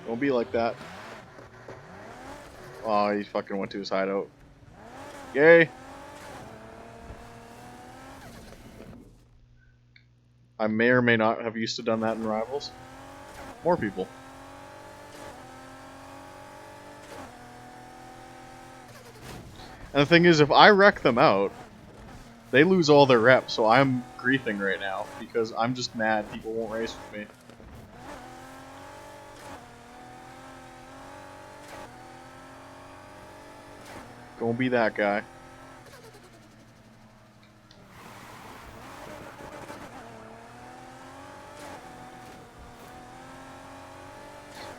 Don't be like that. Oh, he fucking went to his hideout. Yay! I may or may not have used to done that in Rivals. More people. And the thing is, if I wreck them out, they lose all their reps, so I'm griefing right now, because I'm just mad people won't race with me. Gonna be that guy.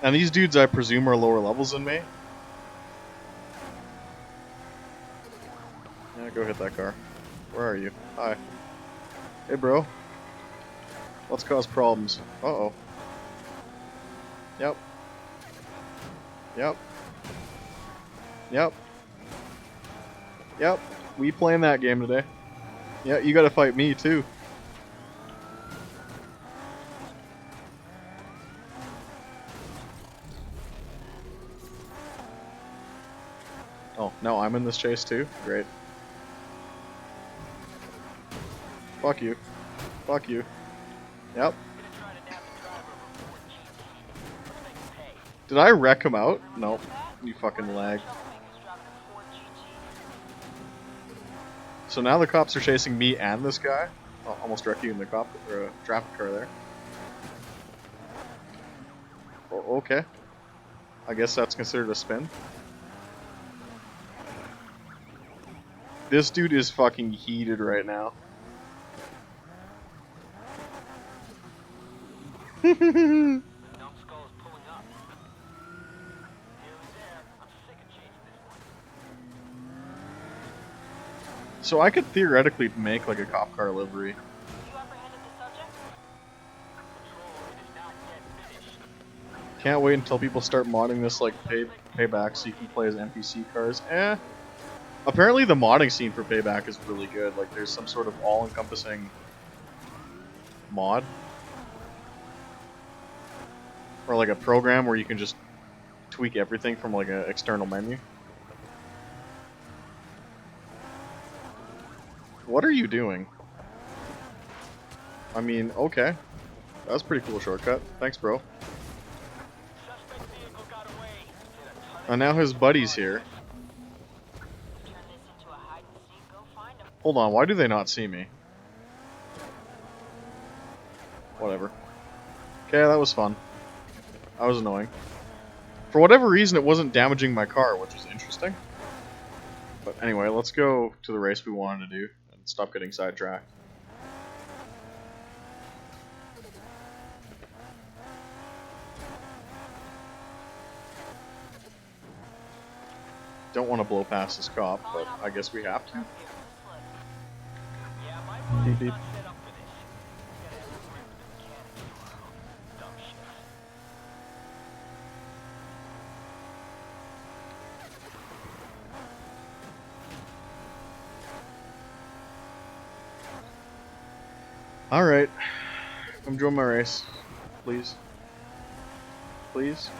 And these dudes, I presume, are lower levels than me. Yeah, go hit that car. Where are you? Hi. Hey, bro. Let's cause problems. Uh-oh. Yep. Yep. Yep. Yep. We playing that game today. Yeah, you gotta fight me, too. Oh, no, I'm in this chase too? Great. Fuck you. Fuck you. Yep. Did I wreck him out? Nope. You fucking lag. So now the cops are chasing me and this guy? Oh, almost wrecked you in the cop or traffic car there. Oh, okay. I guess that's considered a spin. This dude is fucking heated right now. So I could theoretically make like a cop car livery. Can't wait until people start modding this like payback so you can play as NPC cars. Apparently the modding scene for Payback is really good. Like there's some sort of all-encompassing mod. Or like a program where you can just tweak everything from like an external menu. What are you doing? I mean, okay. That's a pretty cool shortcut. Thanks, bro. And now his buddy's here. Hold on, why do they not see me? Whatever. Okay, that was fun. That was annoying. For whatever reason, it wasn't damaging my car, which was interesting. But anyway, let's go to the race we wanted to do and stop getting sidetracked. Don't want to blow past this cop, but I guess we have to. Beep beep. Alright. Come join my race. Please. Please.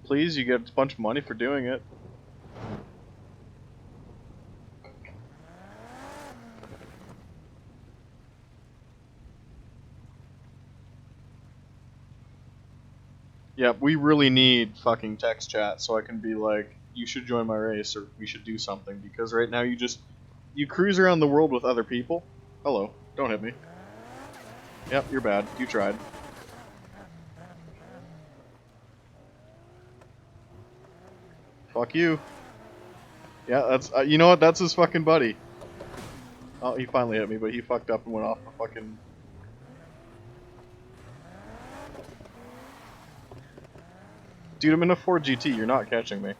Please, you get a bunch of money for doing it. Yep, we really need fucking text chat so I can be like, you should join my race or we should do something, because right now you cruise around the world with other people. Hello, don't hit me. Yep, you're bad. You tried. Fuck you. Yeah, that's you know what? That's his fucking buddy. Oh, he finally hit me, but he fucked up and went off a fucking. Dude, I'm in a Ford GT. You're not catching me.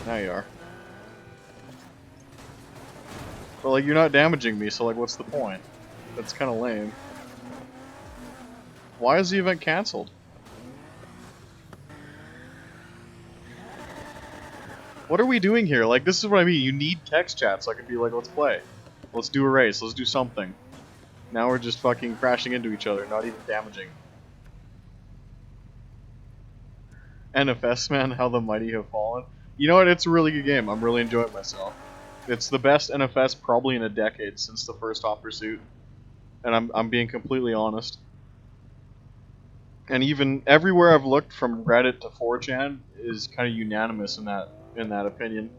Now you are. But like, you're not damaging me, so like, what's the point? That's kind of lame. Why is the event cancelled? What are we doing here? Like, this is what I mean. You need text chat so I can be like, let's play. Let's do a race. Let's do something. Now we're just fucking crashing into each other, not even damaging. NFS, man, how the mighty have fallen. You know what? It's a really good game. I'm really enjoying myself. It's the best NFS probably in a decade since the first Hot Pursuit, and I'm being completely honest. And even everywhere I've looked, from Reddit to 4chan, is kind of unanimous in that opinion.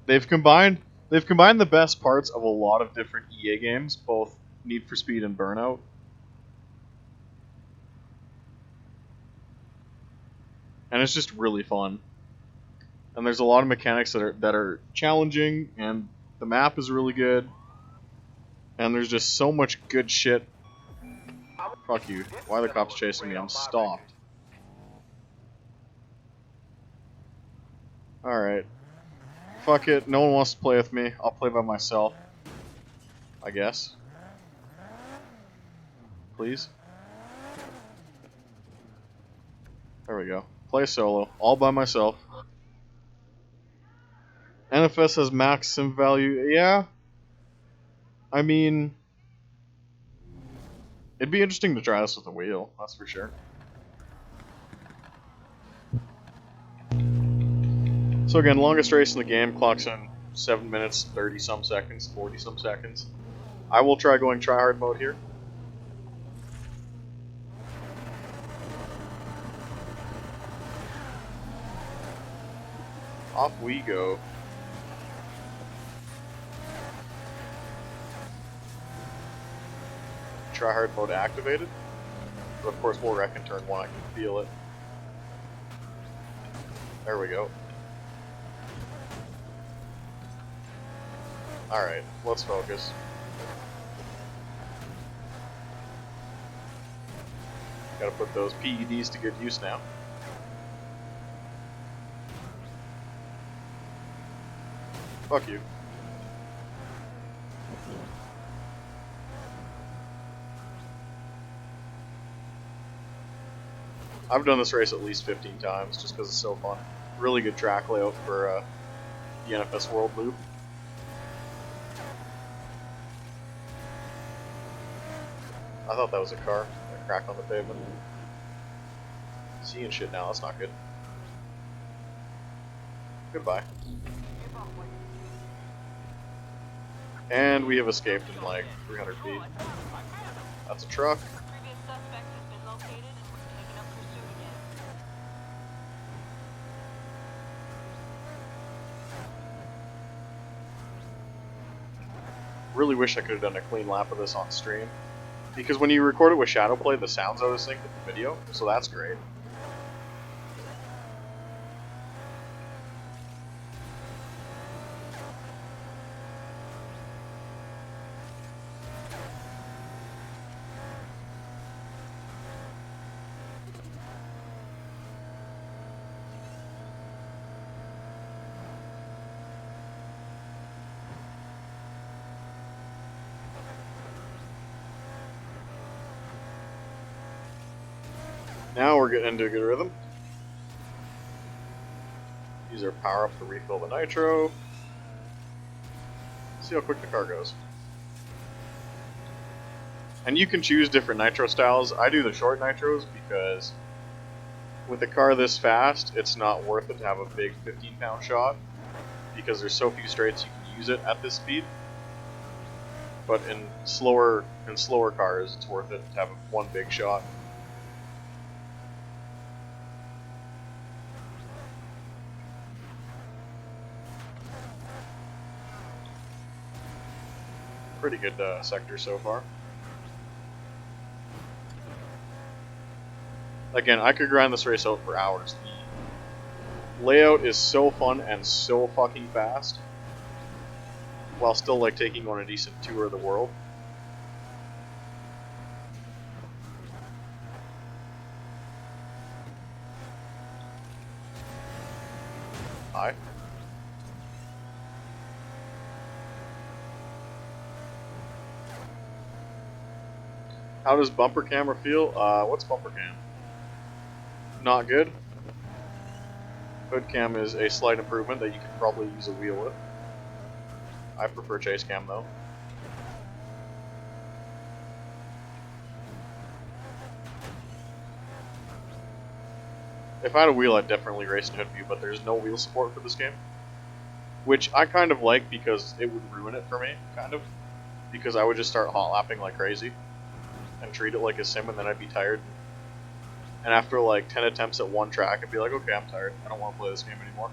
They've combined the best parts of a lot of different EA games, both Need for Speed and Burnout. And it's just really fun. And there's a lot of mechanics that are challenging, and the map is really good. And there's just so much good shit. Fuck you. Why are the cops chasing me? I'm stopped. Alright. Fuck it. No one wants to play with me. I'll play by myself. I guess. Please. There we go. Play solo. All by myself. NFS has max sim value. Yeah. I mean, it'd be interesting to try this with a wheel. That's for sure. So again, longest race in the game clocks in 7 minutes, 30 some seconds, 40 some seconds. I will try going tryhard mode here. Off we go. Tryhard mode activated. But of course we'll wreck in turn 1, I can feel it. There we go. Alright, let's focus. Gotta put those PEDs to good use now. Fuck you. I've done this race at least 15 times just because it's so fun. Really good track layout for the NFS World Loop. I thought that was a car. A crack on the pavement. Seeing shit now, that's not good. Goodbye. And we have escaped in like 300 feet. That's a truck. Previous suspect has been located and we're taking up pursuit again. Really wish I could have done a clean lap of this on stream. Because when you record it with Shadowplay, the sound's out of sync with the video, so that's great. Now we're getting into a good rhythm. Use our power up to refill the nitro. See how quick the car goes. And you can choose different nitro styles. I do the short nitros because with a car this fast, it's not worth it to have a big 15-pound shot because there's so few straights you can use it at this speed. But in slower cars, it's worth it to have one big shot. Pretty good sector so far. Again, I could grind this race out for hours. The layout is so fun and so fucking fast, while still like taking on a decent tour of the world. Hi. How does bumper camera feel? What's bumper cam? Not good. Hood cam is a slight improvement that you could probably use a wheel with. I prefer chase cam though. If I had a wheel, I'd definitely race in hood view, but there's no wheel support for this game. Which I kind of like because it would ruin it for me, kind of. Because I would just start hot lapping like crazy and treat it like a sim, and then I'd be tired. And after like 10 attempts at one track, I'd be like, okay, I'm tired. I don't want to play this game anymore.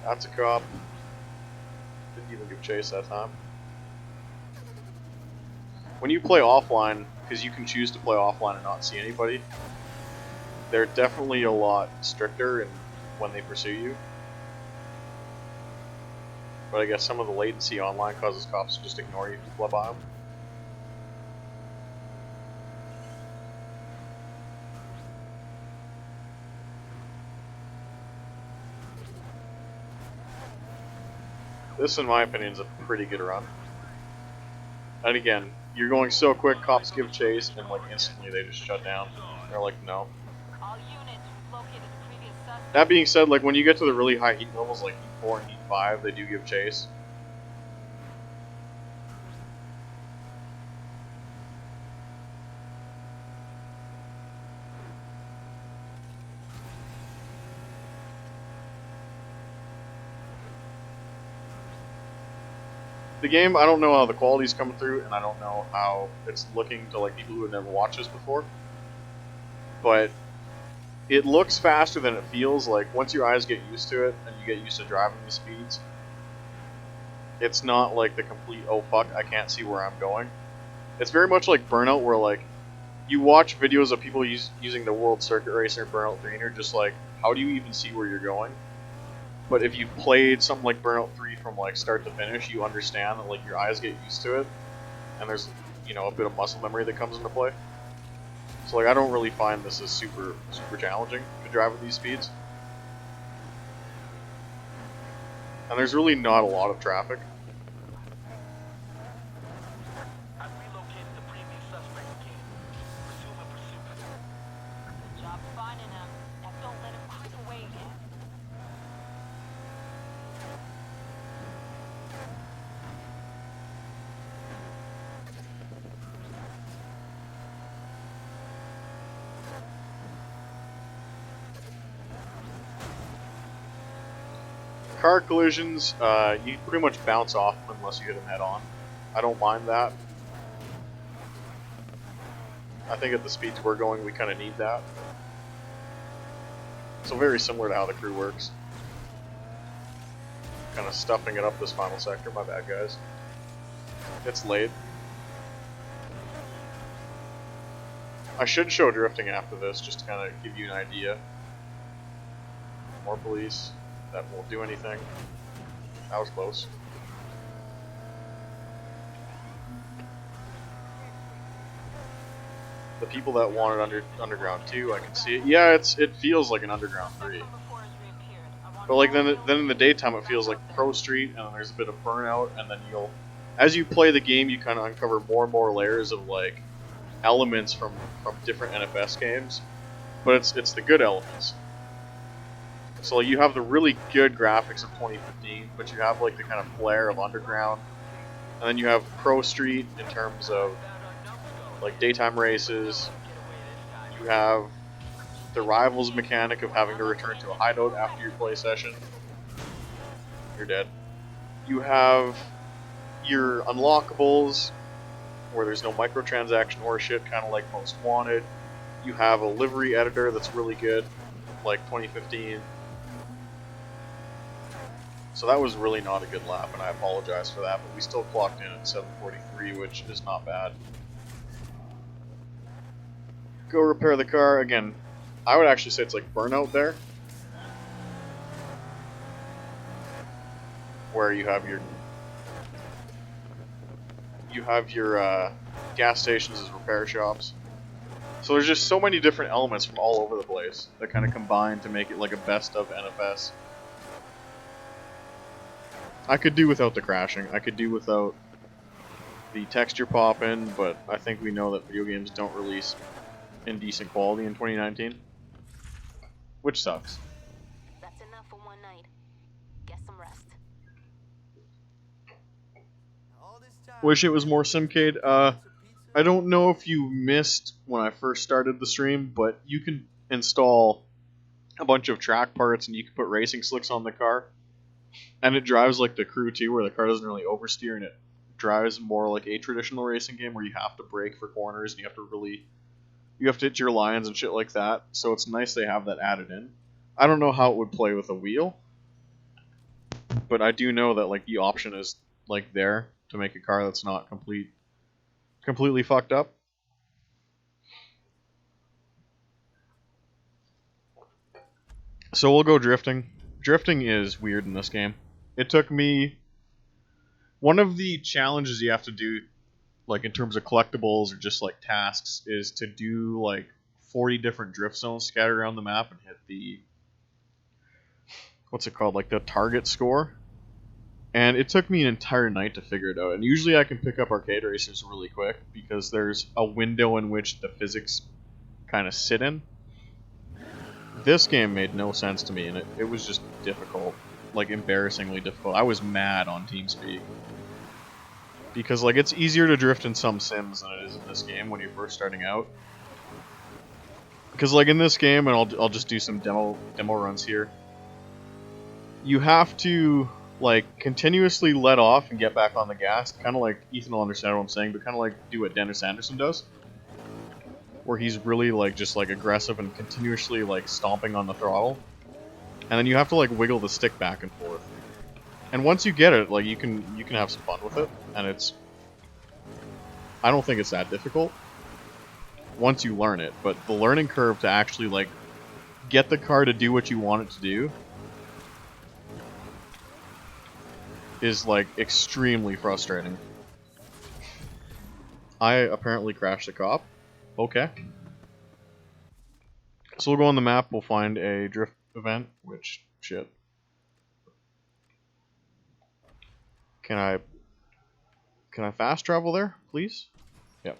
That's a cop. Didn't even give chase that time. When you play offline, because you can choose to play offline and not see anybody, they're definitely a lot stricter in when they pursue you. But I guess some of the latency online causes cops to just ignore you if you fly by them. This, in my opinion, is a pretty good run. And again, you're going so quick, cops give chase, and like instantly they just shut down. They're like, no. All units, we've located the previous suspect. That being said, like when you get to the really high heat levels, like heat 4 and heat 5, they do give chase. The game, I don't know how the quality's coming through, and I don't know how it's looking to like people who have never watched this before. But it looks faster than it feels. Like once your eyes get used to it and you get used to driving the speeds, it's not like the complete oh fuck I can't see where I'm going. It's very much like Burnout, where like you watch videos of people using the World Circuit Racer Burnout 3 and you're just like, how do you even see where you're going? But if you've played something like Burnout 3 from like start to finish, you understand that like your eyes get used to it, and there's, you know, a bit of muscle memory that comes into play. So like I don't really find this as super challenging to drive at these speeds. And there's really not a lot of traffic. I've relocated the previous suspect again. Resume a pursuit. Good job finding him. Now don't let him creep away again. Car collisions, you pretty much bounce off them unless you hit them head on. I don't mind that. I think at the speeds we're going, we kind of need that. So very similar to how the crew works. Kind of stuffing it up this final sector, my bad guys. It's late. I should show drifting after this, just to kind of give you an idea. More police. That won't do anything. That was close. The people that wanted Underground 2, I can see it. Yeah, it feels like an Underground 3. But like then in the daytime it feels like Pro Street, and then there's a bit of Burnout, and then as you play the game, you kind of uncover more and more layers of like elements from different NFS games. But it's the good elements. So like, you have the really good graphics of 2015, but you have like the kind of flair of Underground, and then you have Pro Street in terms of like daytime races. You have the Rivals mechanic of having to return to a hideout after your play session. You're dead. You have your unlockables, where there's no microtransaction horseshit, kind of like Most Wanted. You have a livery editor that's really good, like 2015. So that was really not a good lap, and I apologize for that, but we still clocked in at 7:43, which is not bad. Go repair the car. Again, I would actually say it's like Burnout there, where you have your gas stations as repair shops. So there's just so many different elements from all over the place that kind of combine to make it like a best of NFS. I could do without the crashing. I could do without the texture popping, but I think we know that video games don't release in decent quality in 2019, which sucks. That's enough for one night. Get some rest. All this time, Wish it was more Simcade. I don't know if you missed when I first started the stream, but you can install a bunch of track parts and you can put racing slicks on the car. And it drives like the Crew 2, where the car doesn't really oversteer, and it drives more like a traditional racing game where you have to brake for corners and you have to hit your lines and shit like that. So it's nice they have that added in. I don't know how it would play with a wheel, but I do know that like the option is like there to make a car that's not completely fucked up. So we'll go drifting. Drifting is weird in this game. It took me... One of the challenges you have to do, like in terms of collectibles or just like tasks, is to do like 40 different drift zones scattered around the map and hit the... What's it called? Like the target score. And it took me an entire night to figure it out. And usually I can pick up arcade racers really quick because there's a window in which the physics kind of sit in. This game made no sense to me, and it was just difficult. Like, embarrassingly difficult. I was mad on TeamSpeak. Because, like, it's easier to drift in some sims than it is in this game when you're first starting out. Because, like, in this game, and I'll just do some demo runs here, you have to, like, continuously let off and get back on the gas. Kind of like, Ethan will understand what I'm saying, but kind of like do what Dennis Anderson does. Where he's really, like, just, like, aggressive and continuously, like, stomping on the throttle. And then you have to, like, wiggle the stick back and forth. And once you get it, like, you can have some fun with it. And it's... I don't think it's that difficult once you learn it. But the learning curve to actually, like, get the car to do what you want it to do is, like, extremely frustrating. I apparently crashed a cop. Okay. So we'll go on the map, we'll find a drift event, which, shit. Can I fast travel there, please? Yep.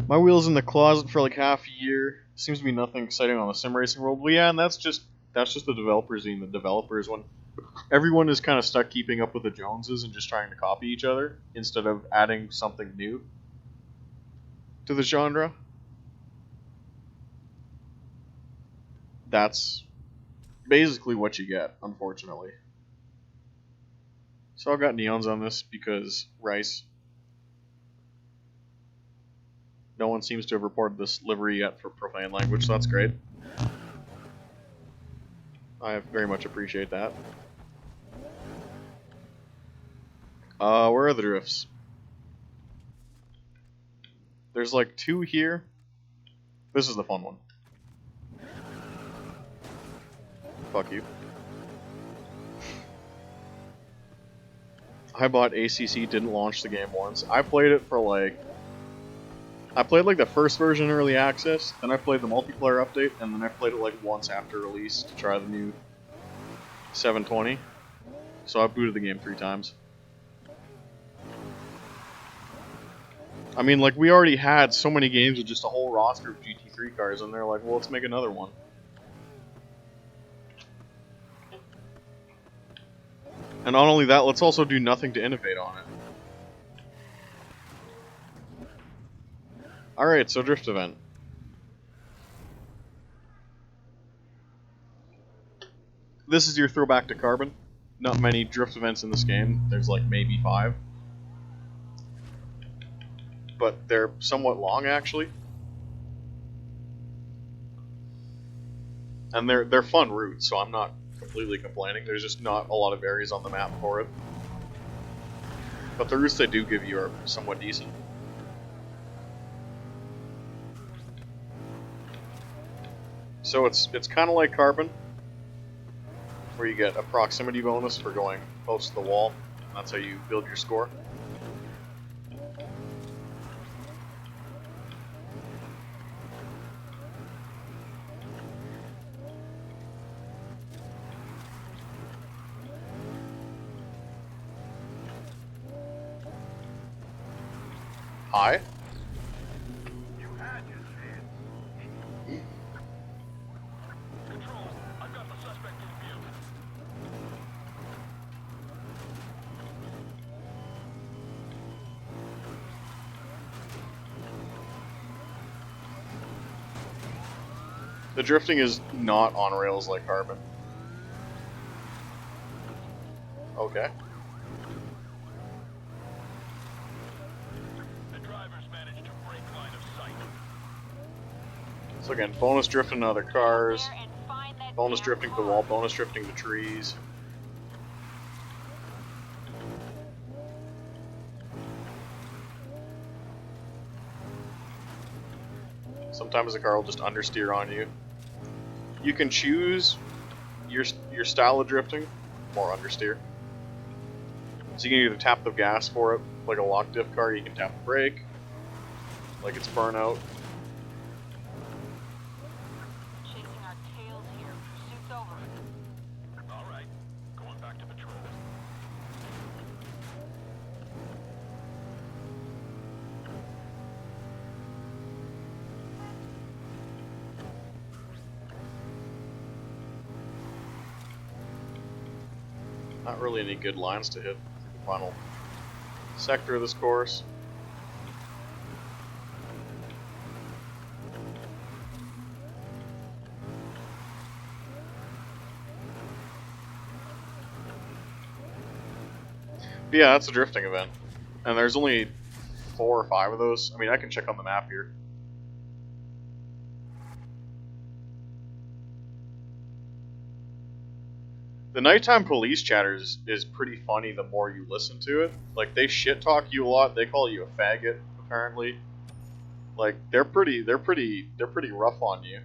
My wheel's in the closet for like half a year. Seems to be nothing exciting on the sim racing world. Well, yeah, and that's just the developers being the developers when everyone is kind of stuck keeping up with the Joneses and just trying to copy each other instead of adding something new to the genre. That's basically what you get, unfortunately. So I've got neons on this because rice. No one seems to have reported this livery yet for profane language, so that's great. I very much appreciate that. Where are the drifts? There's like 2 here. This is the fun one. Fuck you. I bought ACC, didn't launch the game once. I played it for like... I played like the first version early access, then I played the multiplayer update, and then I played it like once after release to try the new 720. So I booted the game 3 times. I mean, like, we already had so many games with just a whole roster of GT3 cars, and they're like, well, let's make another one. And not only that, let's also do nothing to innovate on it. Alright, so drift event. This is your throwback to Carbon. Not many drift events in this game. There's like maybe 5. But they're somewhat long, actually. And they're fun routes, so I'm not completely complaining. There's just not a lot of areas on the map for it. But the routes they do give you are somewhat decent. So it's kind of like Carbon, where you get a proximity bonus for going close to the wall. That's how you build your score. Hi. You had your chance. Control, I've got the suspect in view. The drifting is not on rails like Carbon. Okay. The drivers managed to break line of sight. So again, bonus drifting to other cars, There and find that bonus damn drifting to the car. wall, bonus drifting to trees. Sometimes the car will just understeer on you. You can choose your style of drifting or understeer. So you can either tap the gas for it, like a lock diff car, you can tap the brake, like it's burnout. Chasing our tails here. Pursuit's over. All right, going back to patrol. Not really any good lines to hit through the final sector of this course. But yeah, that's a drifting event. And there's only 4 or 5 of those. I mean, I can check on the map here. The nighttime police chatter is pretty funny the more you listen to it. Like, they shit talk you a lot. They call you a faggot, apparently. Like, they're pretty rough on you.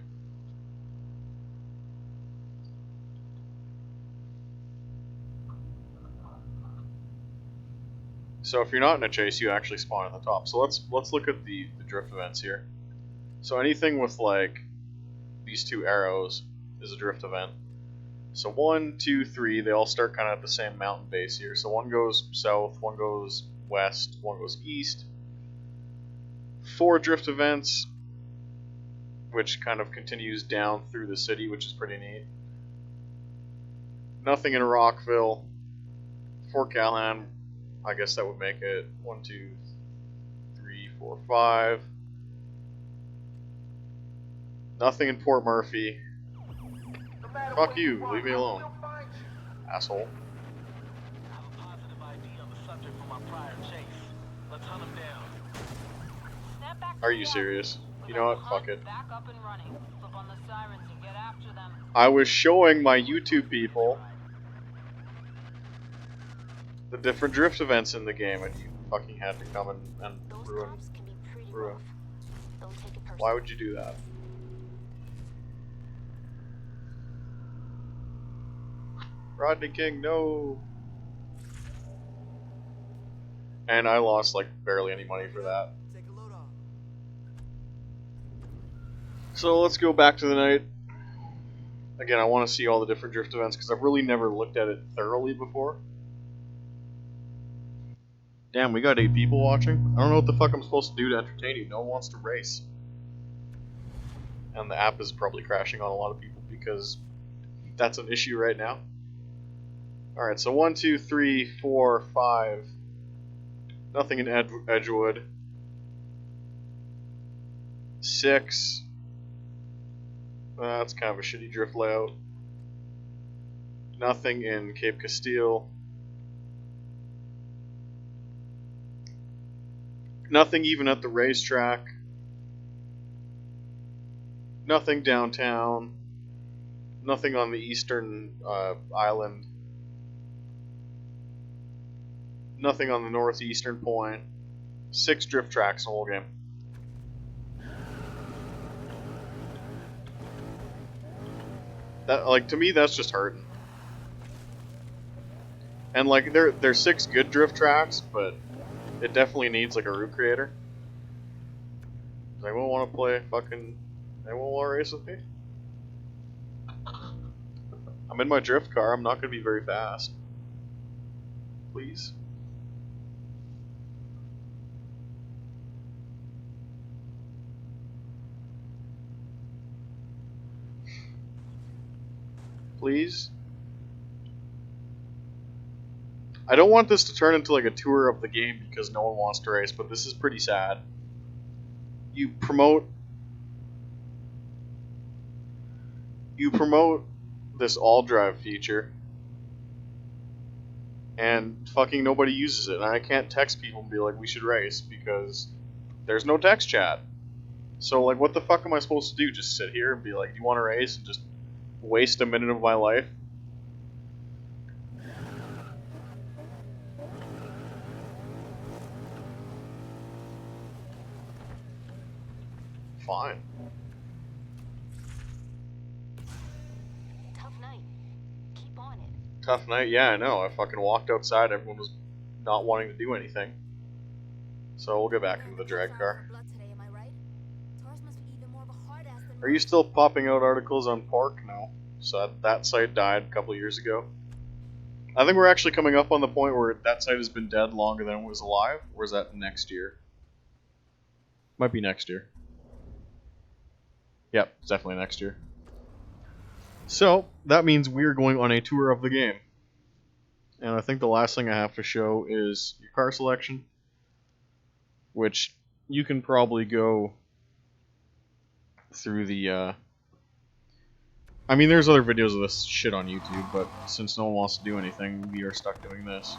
So if you're not in a chase, you actually spawn at the top. So let's look at the drift events here. So anything with like these 2 arrows is a drift event. So 1, 2, 3, they all start kind of at the same mountain base here. So one goes south, one goes west, one goes east. 4 drift events, which kind of continues down through the city, which is pretty neat. Nothing in Rockville. Fort Callahan, I guess that would make it 1, 2, 3, 4, 5. Nothing in Port Murphy. Fuck you, leave me alone, asshole. I have a positive ID on the subject from our prior chase. Let's hunt him down. Snap back to Are you the serious? alley. You know what? We Fuck got it. the hunt back up and running. Flip on the sirens and get after them. I was showing my YouTube people the different drift events in the game, and you fucking had to come and Those ruin. cops can be pretty ruin. rough. Don't take it personally. Why would you do that? Rodney King, no! And I lost like barely any money for that. Take a load off. So let's go back to the night. Again, I want to see all the different drift events because I've really never looked at it thoroughly before. Damn, we got 8 people watching. I don't know what the fuck I'm supposed to do to entertain you. No one wants to race. And the app is probably crashing on a lot of people because that's an issue right now. Alright, so 1, 2, 3, 4, 5. Nothing in Edgewood. 6. That's kind of a shitty drift layout. Nothing in Cape Castile. Nothing even at the racetrack. Nothing downtown. Nothing on the eastern island. Nothing on the northeastern point. 6 drift tracks in the whole game. That, like, to me, that's just hurting. And like, there's 6 good drift tracks, but it definitely needs like a route creator. Does anyone want to play fucking? Anyone want to race with me? I'm in my drift car. I'm not gonna be very fast. Please. Please. I don't want this to turn into like a tour of the game because no one wants to race, but this is pretty sad. You promote you promote this all-drive feature, and fucking nobody uses it. And I can't text people and be like, we should race, because there's no text chat. So, like, what the fuck am I supposed to do? Just sit here and be like, do you want to race? And just waste a minute of my life? Fine. Tough night. Keep on it. Tough night? Yeah, I know. I fucking walked outside, everyone was not wanting to do anything. So we'll get back into the drag car. Are you still popping out articles on pork? No. So that site died a couple years ago. I think we're actually coming up on the point where that site has been dead longer than it was alive. Or is that next year? Might be next year. Yep, it's definitely next year. So, that means we're going on a tour of the game. And I think the last thing I have to show is your car selection, which you can probably go through the, I mean, there's other videos of this shit on YouTube, but since no one wants to do anything, we are stuck doing this.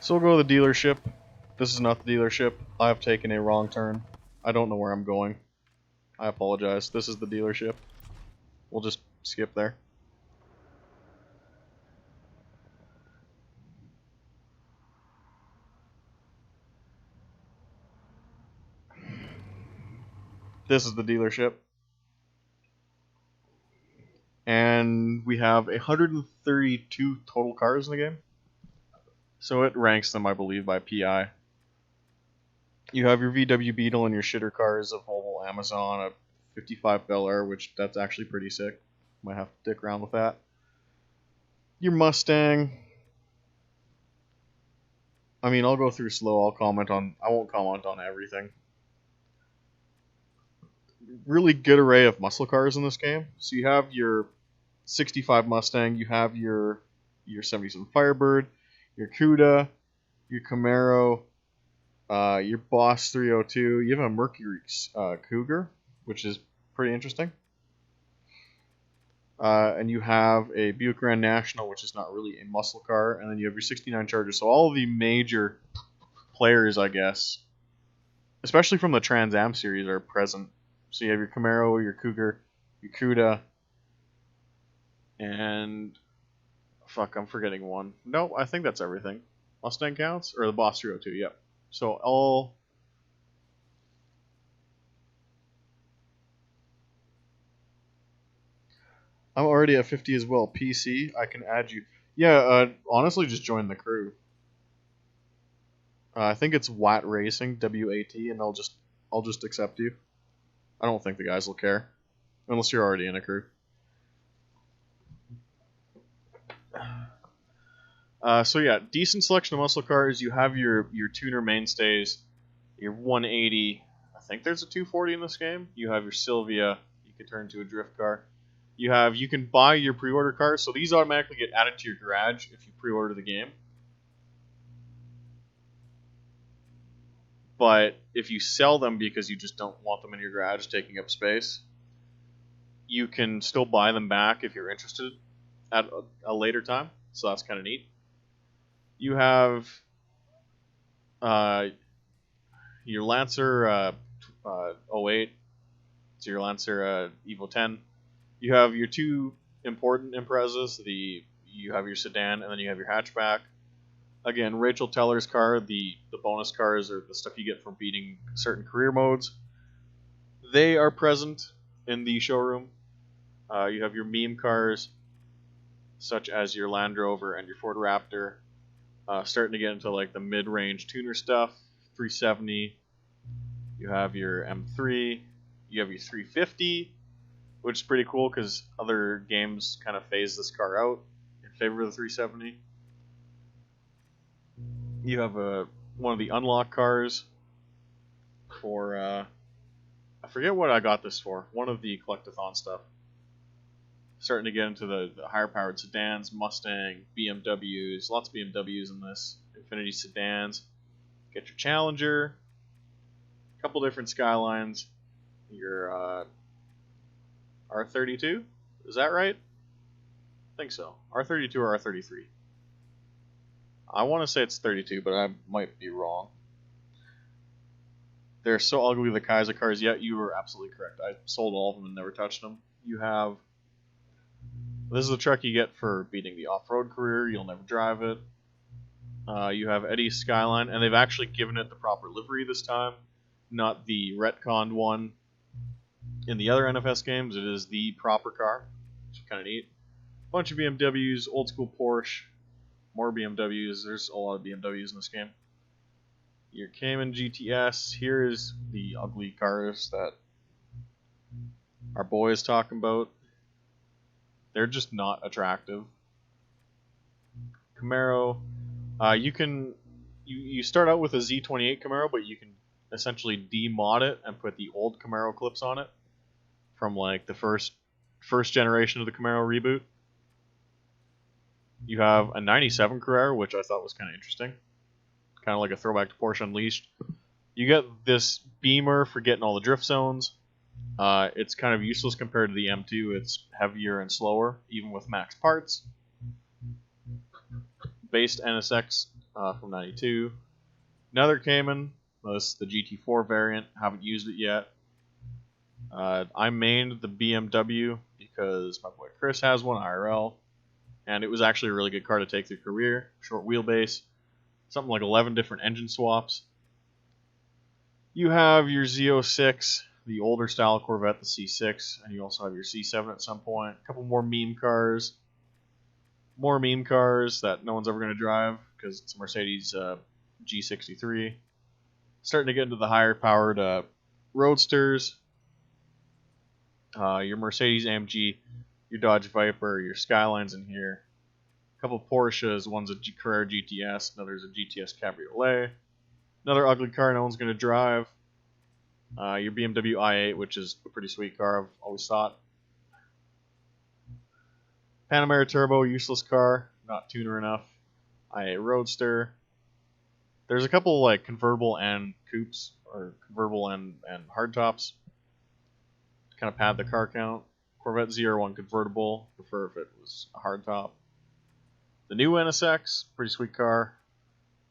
So we'll go to the dealership. This is not the dealership. I have taken a wrong turn. I don't know where I'm going. I apologize. This is the dealership. We'll just skip there. This is the dealership. And we have 132 total cars in the game. So it ranks them, I believe, by PI. You have your VW Beetle and your shitter cars, a Volvo Amazon, a 55 Bel Air, which that's actually pretty sick. Might have to dick around with that. Your Mustang. I mean, I'll go through slow. I won't comment on everything. Really good array of muscle cars in this game. So you have your 65 Mustang, you have your 77 Firebird, your Cuda, your Camaro, your Boss 302. You have a Mercury Cougar, which is pretty interesting. And you have a Buick Grand National, which is not really a muscle car, and then you have your 69 Charger. So all of the major players, I guess, especially from the Trans Am series, are present. So you have your Camaro, your Cougar, your Cuda, and fuck, I'm forgetting one. No, I think that's everything. Mustang counts? Or the Boss 302, yep. So all... I'm already at 50 as well. PC, I can add you. Yeah, honestly, just join the crew. I think it's WAT Racing, W-A-T, and I'll just accept you. I don't think the guys will care. Unless you're already in a crew. So yeah, decent selection of muscle cars. You have your tuner mainstays, your 180. I think there's a 240 in this game. You have your Sylvia. You can turn into a drift car. You can buy your pre-order cars, so these automatically get added to your garage if you pre-order the game. But if you sell them because you just don't want them in your garage taking up space, you can still buy them back if you're interested at a later time. So that's kind of neat. You have your Lancer 08, so your Lancer Evo 10. You have your two important Imprezas. You have your sedan, and then you have your hatchback. Again, Rachel Teller's car, the bonus cars are the stuff you get from beating certain career modes. They are present in the showroom. You have your meme cars, such as your Land Rover and your Ford Raptor. Starting to get into like the mid-range tuner stuff, 370. You have your M3. You have your 350, which is pretty cool because other games kind of phase this car out in favor of the 370. You have one of the unlock cars for I forget what I got this for. One of the collectathon stuff. Starting to get into the higher powered sedans, Mustang, BMWs, lots of BMWs in this, Infiniti sedans. Get your Challenger, a couple different Skylines, your R32, is that right? I think so. R32 or R33. I want to say it's 32, but I might be wrong. They're so ugly, the Kaiser cars. Yeah, you were absolutely correct. I sold all of them and never touched them. You have... This is the truck you get for beating the off-road career. You'll never drive it. You have Eddie's Skyline, and they've actually given it the proper livery this time, not the retconned one in the other NFS games. It is the proper car, which is kind of neat. Bunch of BMWs, old school Porsche, more BMWs. There's a lot of BMWs in this game. Your Cayman GTS. Here is the ugly cars that our boy is talking about. They're just not attractive. Camaro. You start out with a Z28 Camaro, but you can essentially demod it and put the old Camaro clips on it from like the first generation of the Camaro reboot. You have a 97 Carrera, which I thought was kind of interesting. Kind of like a throwback to Porsche Unleashed. You get this Beamer for getting all the drift zones. It's kind of useless compared to the M2. It's heavier and slower, even with max parts. Based NSX from 92. Another Cayman. This is the GT4 variant. Haven't used it yet. I mained the BMW because my boy Chris has one, IRL. And it was actually a really good car to take through career. Short wheelbase. Something like 11 different engine swaps. You have your Z06, the older style Corvette, the C6, and you also have your C7 at some point. A couple more meme cars. More meme cars that no one's ever going to drive because it's a Mercedes G63. Starting to get into the higher powered roadsters. Your Mercedes AMG, your Dodge Viper, your Skylines in here. A couple Porsches, one's a Carrera GTS, another's a GTS Cabriolet. Another ugly car no one's going to drive. Your BMW i8, which is a pretty sweet car, I've always thought. Panamera Turbo, useless car, not tuner enough. i8 Roadster. There's a couple like convertible and coupes, or convertible and hardtops. Kind of pad the car count. Corvette ZR1 convertible, prefer if it was a hardtop. The new NSX, pretty sweet car.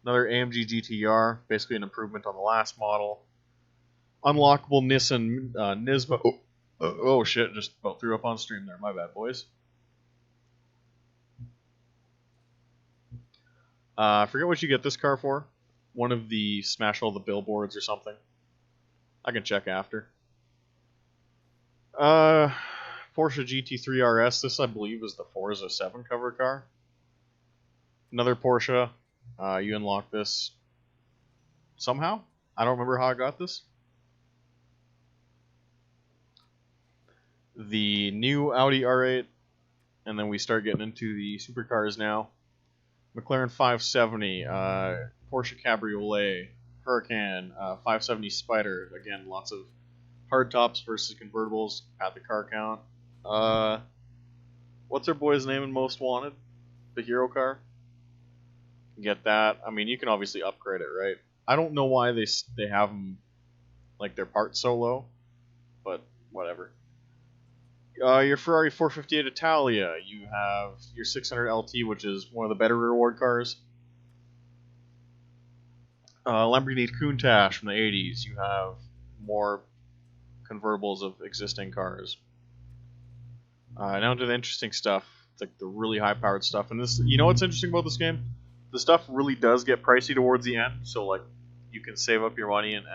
Another AMG GTR, basically an improvement on the last model. Unlockable Nissan Nismo. Oh shit, just about threw up on stream there. My bad, boys. I forget what you get this car for. One of the smash all the billboards or something. I can check after. Porsche GT3 RS. This, I believe, is the Forza 7 cover car. Another Porsche. You unlock this somehow. I don't remember how I got this. The new Audi R8, and then we start getting into the supercars now. McLaren 570, Porsche Cabriolet, Huracan, 570 Spider. Again, lots of hardtops versus convertibles at the car count. What's our boy's name in Most Wanted? The hero car. Get that. I mean, you can obviously upgrade it, right? I don't know why they have them like their parts so low, but whatever. Your Ferrari 458 Italia. You have your 600 LT, which is one of the better reward cars. Lamborghini Countach from the 80s. You have more convertibles of existing cars. Now to the interesting stuff, like the really high-powered stuff. And this, you know what's interesting about this game? The stuff really does get pricey towards the end. So like, you can save up your money and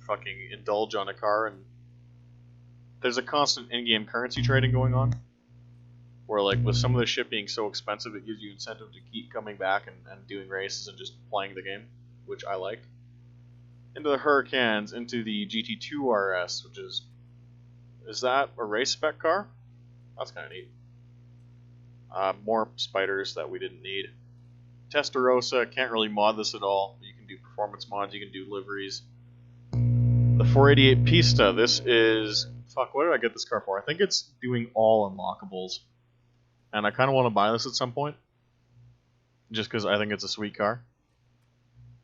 fucking indulge on a car. And there's a constant in-game currency trading going on. Where like with some of the shit being so expensive, it gives you incentive to keep coming back and doing races and just playing the game, which I like. Into the Huracans, into the GT2 RS, which is that a race spec car? That's kind of neat. More spiders that we didn't need. Testarossa, can't really mod this at all. You can do performance mods, you can do liveries. The 488 Pista, this is fuck, what did I get this car for? I think it's doing all unlockables. And I kind of want to buy this at some point. Just because I think it's a sweet car.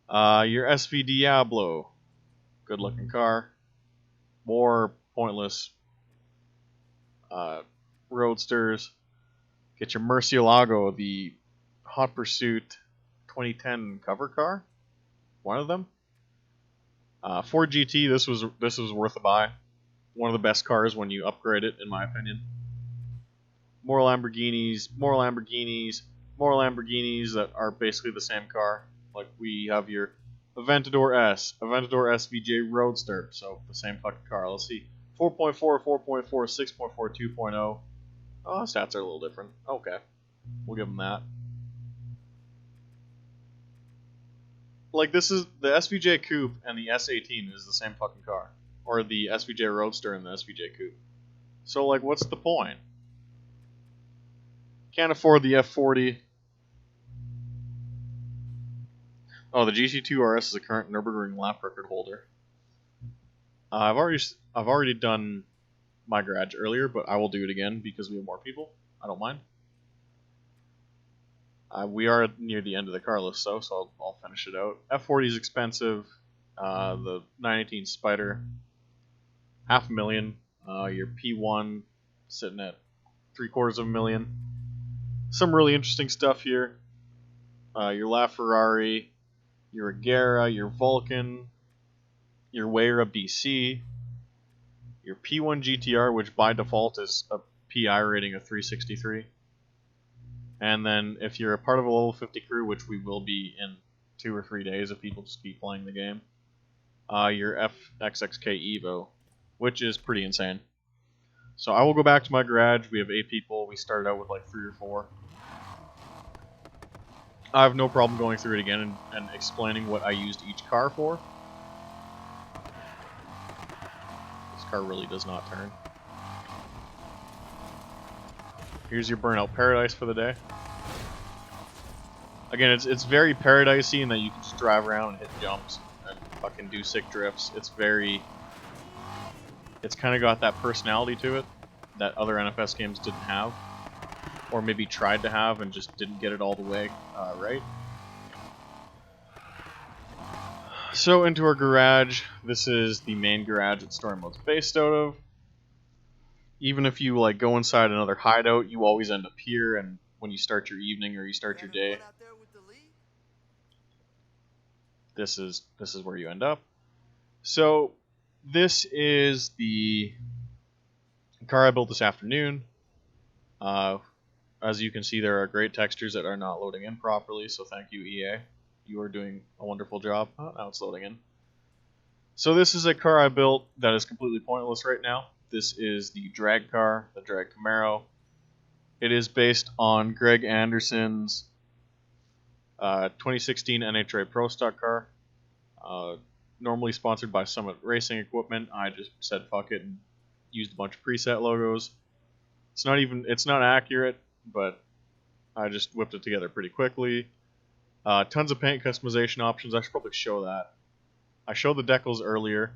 Your SV Diablo. Good looking car. More pointless roadsters. Get your Murcielago, the Hot Pursuit 2010 cover car. One of them. Ford GT, this was worth a buy. One of the best cars when you upgrade it, in my opinion. More Lamborghinis, more Lamborghinis, more Lamborghinis that are basically the same car. Like we have your Aventador S, Aventador SVJ Roadster, so the same fucking car. Let's see, 4.4, 4.4, 6.4, 2.0. Oh, stats are a little different. Okay, we'll give them that. Like this is the SVJ Coupe and the S18 is the same fucking car, or the SVJ Roadster and the SVJ Coupe. So like, what's the point? Can't afford the F40. Oh, the GT2 RS is a current Nürburgring lap record holder. I've already done my garage earlier, but I will do it again because we have more people. I don't mind. We are near the end of the car list, though, so I'll finish it out. F40 is expensive. The 918 Spider, $500,000. Your P1 sitting at $750,000. Some really interesting stuff here. Your LaFerrari, your Agera, your Vulcan, your Weyra BC, your P1 GTR, which by default is a PI rating of 363. And then if you're a part of a level 50 crew, which we will be in 2 or 3 days if people just keep playing the game, your FXXK Evo, which is pretty insane. So I will go back to my garage. We have 8 people. We started out with like 3 or 4. I have no problem going through it again and explaining what I used each car for. This car really does not turn. Here's your Burnout Paradise for the day. Again, it's very paradisey in that you can just drive around and hit jumps and fucking do sick drifts. It's kind of got that personality to it that other NFS games didn't have. Or maybe tried to have and just didn't get it all the way right. So into our garage. This is the main garage that story mode's based out of. Even if you like go inside another hideout, you always end up here. And when you start your evening or you start your day, this is where you end up. So this is the car I built this afternoon. As you can see, there are great textures that are not loading in properly, so thank you, EA. You are doing a wonderful job. Oh, now it's loading in. So this is a car I built that is completely pointless right now. This is the drag car, the drag Camaro. It is based on Greg Anderson's 2016 NHRA Pro Stock car. Normally sponsored by Summit Racing Equipment. I just said fuck it and used a bunch of preset logos. It's not accurate, but I just whipped it together pretty quickly. Tons of paint customization options. I should probably show that. I showed the decals earlier,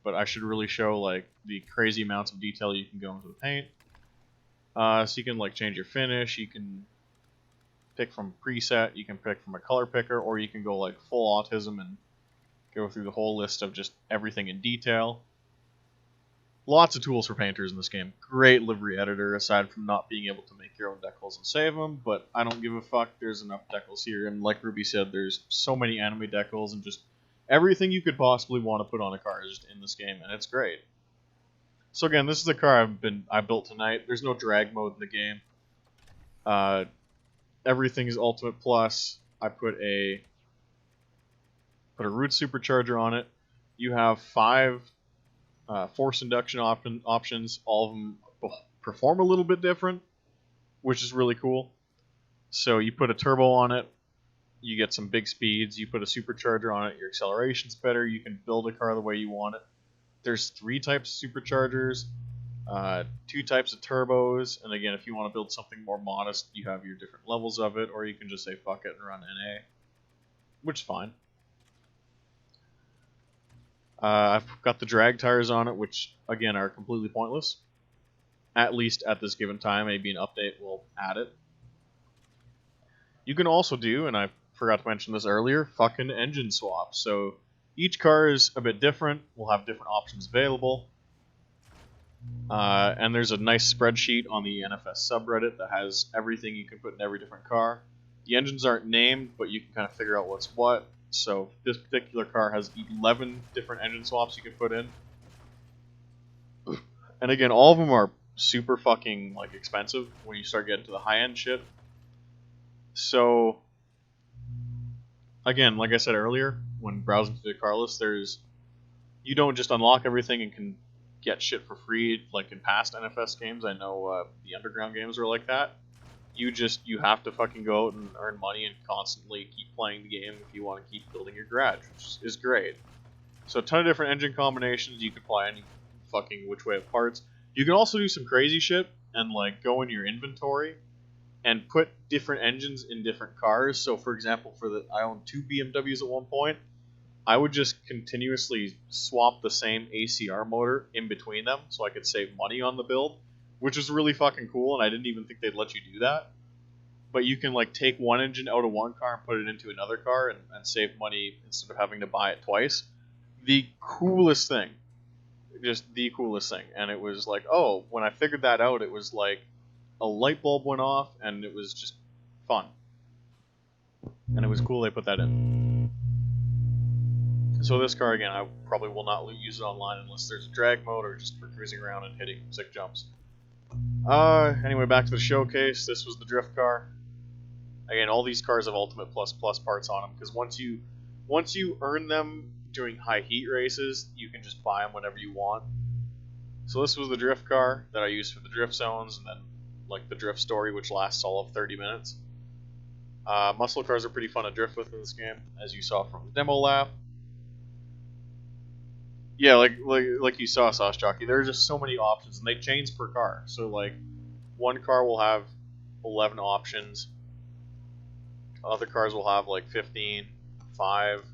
but I should really show like the crazy amounts of detail you can go into the paint. So you can like change your finish. You can pick from preset. You can pick from a color picker, or you can go like full autism and go through the whole list of just everything in detail. Lots of tools for painters in this game. Great livery editor, aside from not being able to make your own decals and save them, but I don't give a fuck. There's enough decals here, and like Ruby said, there's so many anime decals, and just everything you could possibly want to put on a car is just in this game, and it's great. So again, this is the car I built tonight. There's no drag mode in the game. Everything is Ultimate Plus. I put a root supercharger on it. You have 5 force induction options. All of them perform a little bit different, which is really cool. So you put a turbo on it, you get some big speeds. You put a supercharger on it, your acceleration's better. You can build a car the way you want it. There's 3 types of superchargers, 2 types of turbos, and again, if you want to build something more modest, you have your different levels of it, or you can just say fuck it and run NA, which is fine. I've got the drag tires on it, which again are completely pointless. At least at this given time, maybe an update will add it. You can also do, and I forgot to mention this earlier, fucking engine swaps. So each car is a bit different. We'll have different options available. And there's a nice spreadsheet on the NFS subreddit that has everything you can put in every different car. The engines aren't named, but you can kind of figure out what's what. So this particular car has 11 different engine swaps you can put in. And again, all of them are super fucking like expensive when you start getting to the high-end shit. So again, like I said earlier, when browsing through the car list, you don't just unlock everything and can get shit for free like in past NFS games. I know the underground games are like that. You have to fucking go out and earn money and constantly keep playing the game if you want to keep building your garage, which is great. So a ton of different engine combinations. You can apply any fucking which way of parts. You can also do some crazy shit and like go in your inventory and put different engines in different cars. So for example, I owned 2 BMWs at one point. I would just continuously swap the same ACR motor in between them so I could save money on the build, which is really fucking cool, and I didn't even think they'd let you do that. But you can like take one engine out of one car and put it into another car and save money instead of having to buy it twice. The coolest thing. Just the coolest thing. And it was like, oh, when I figured that out, it was like a light bulb went off, and it was just fun. And it was cool they put that in. So this car, again, I probably will not use it online unless there's a drag mode or just for cruising around and hitting sick jumps. Anyway, back to the showcase. This was the drift car. Again, all these cars have Ultimate Plus parts on them, because once you earn them doing high heat races, you can just buy them whenever you want. So this was the drift car that I used for the drift zones, and then like the drift story, which lasts all of 30 minutes. Muscle cars are pretty fun to drift with in this game, as you saw from the demo lap. Yeah, like you saw, Sauce Jockey, there are just so many options, and they change per car. So like, one car will have 11 options, other cars will have like 15, 5,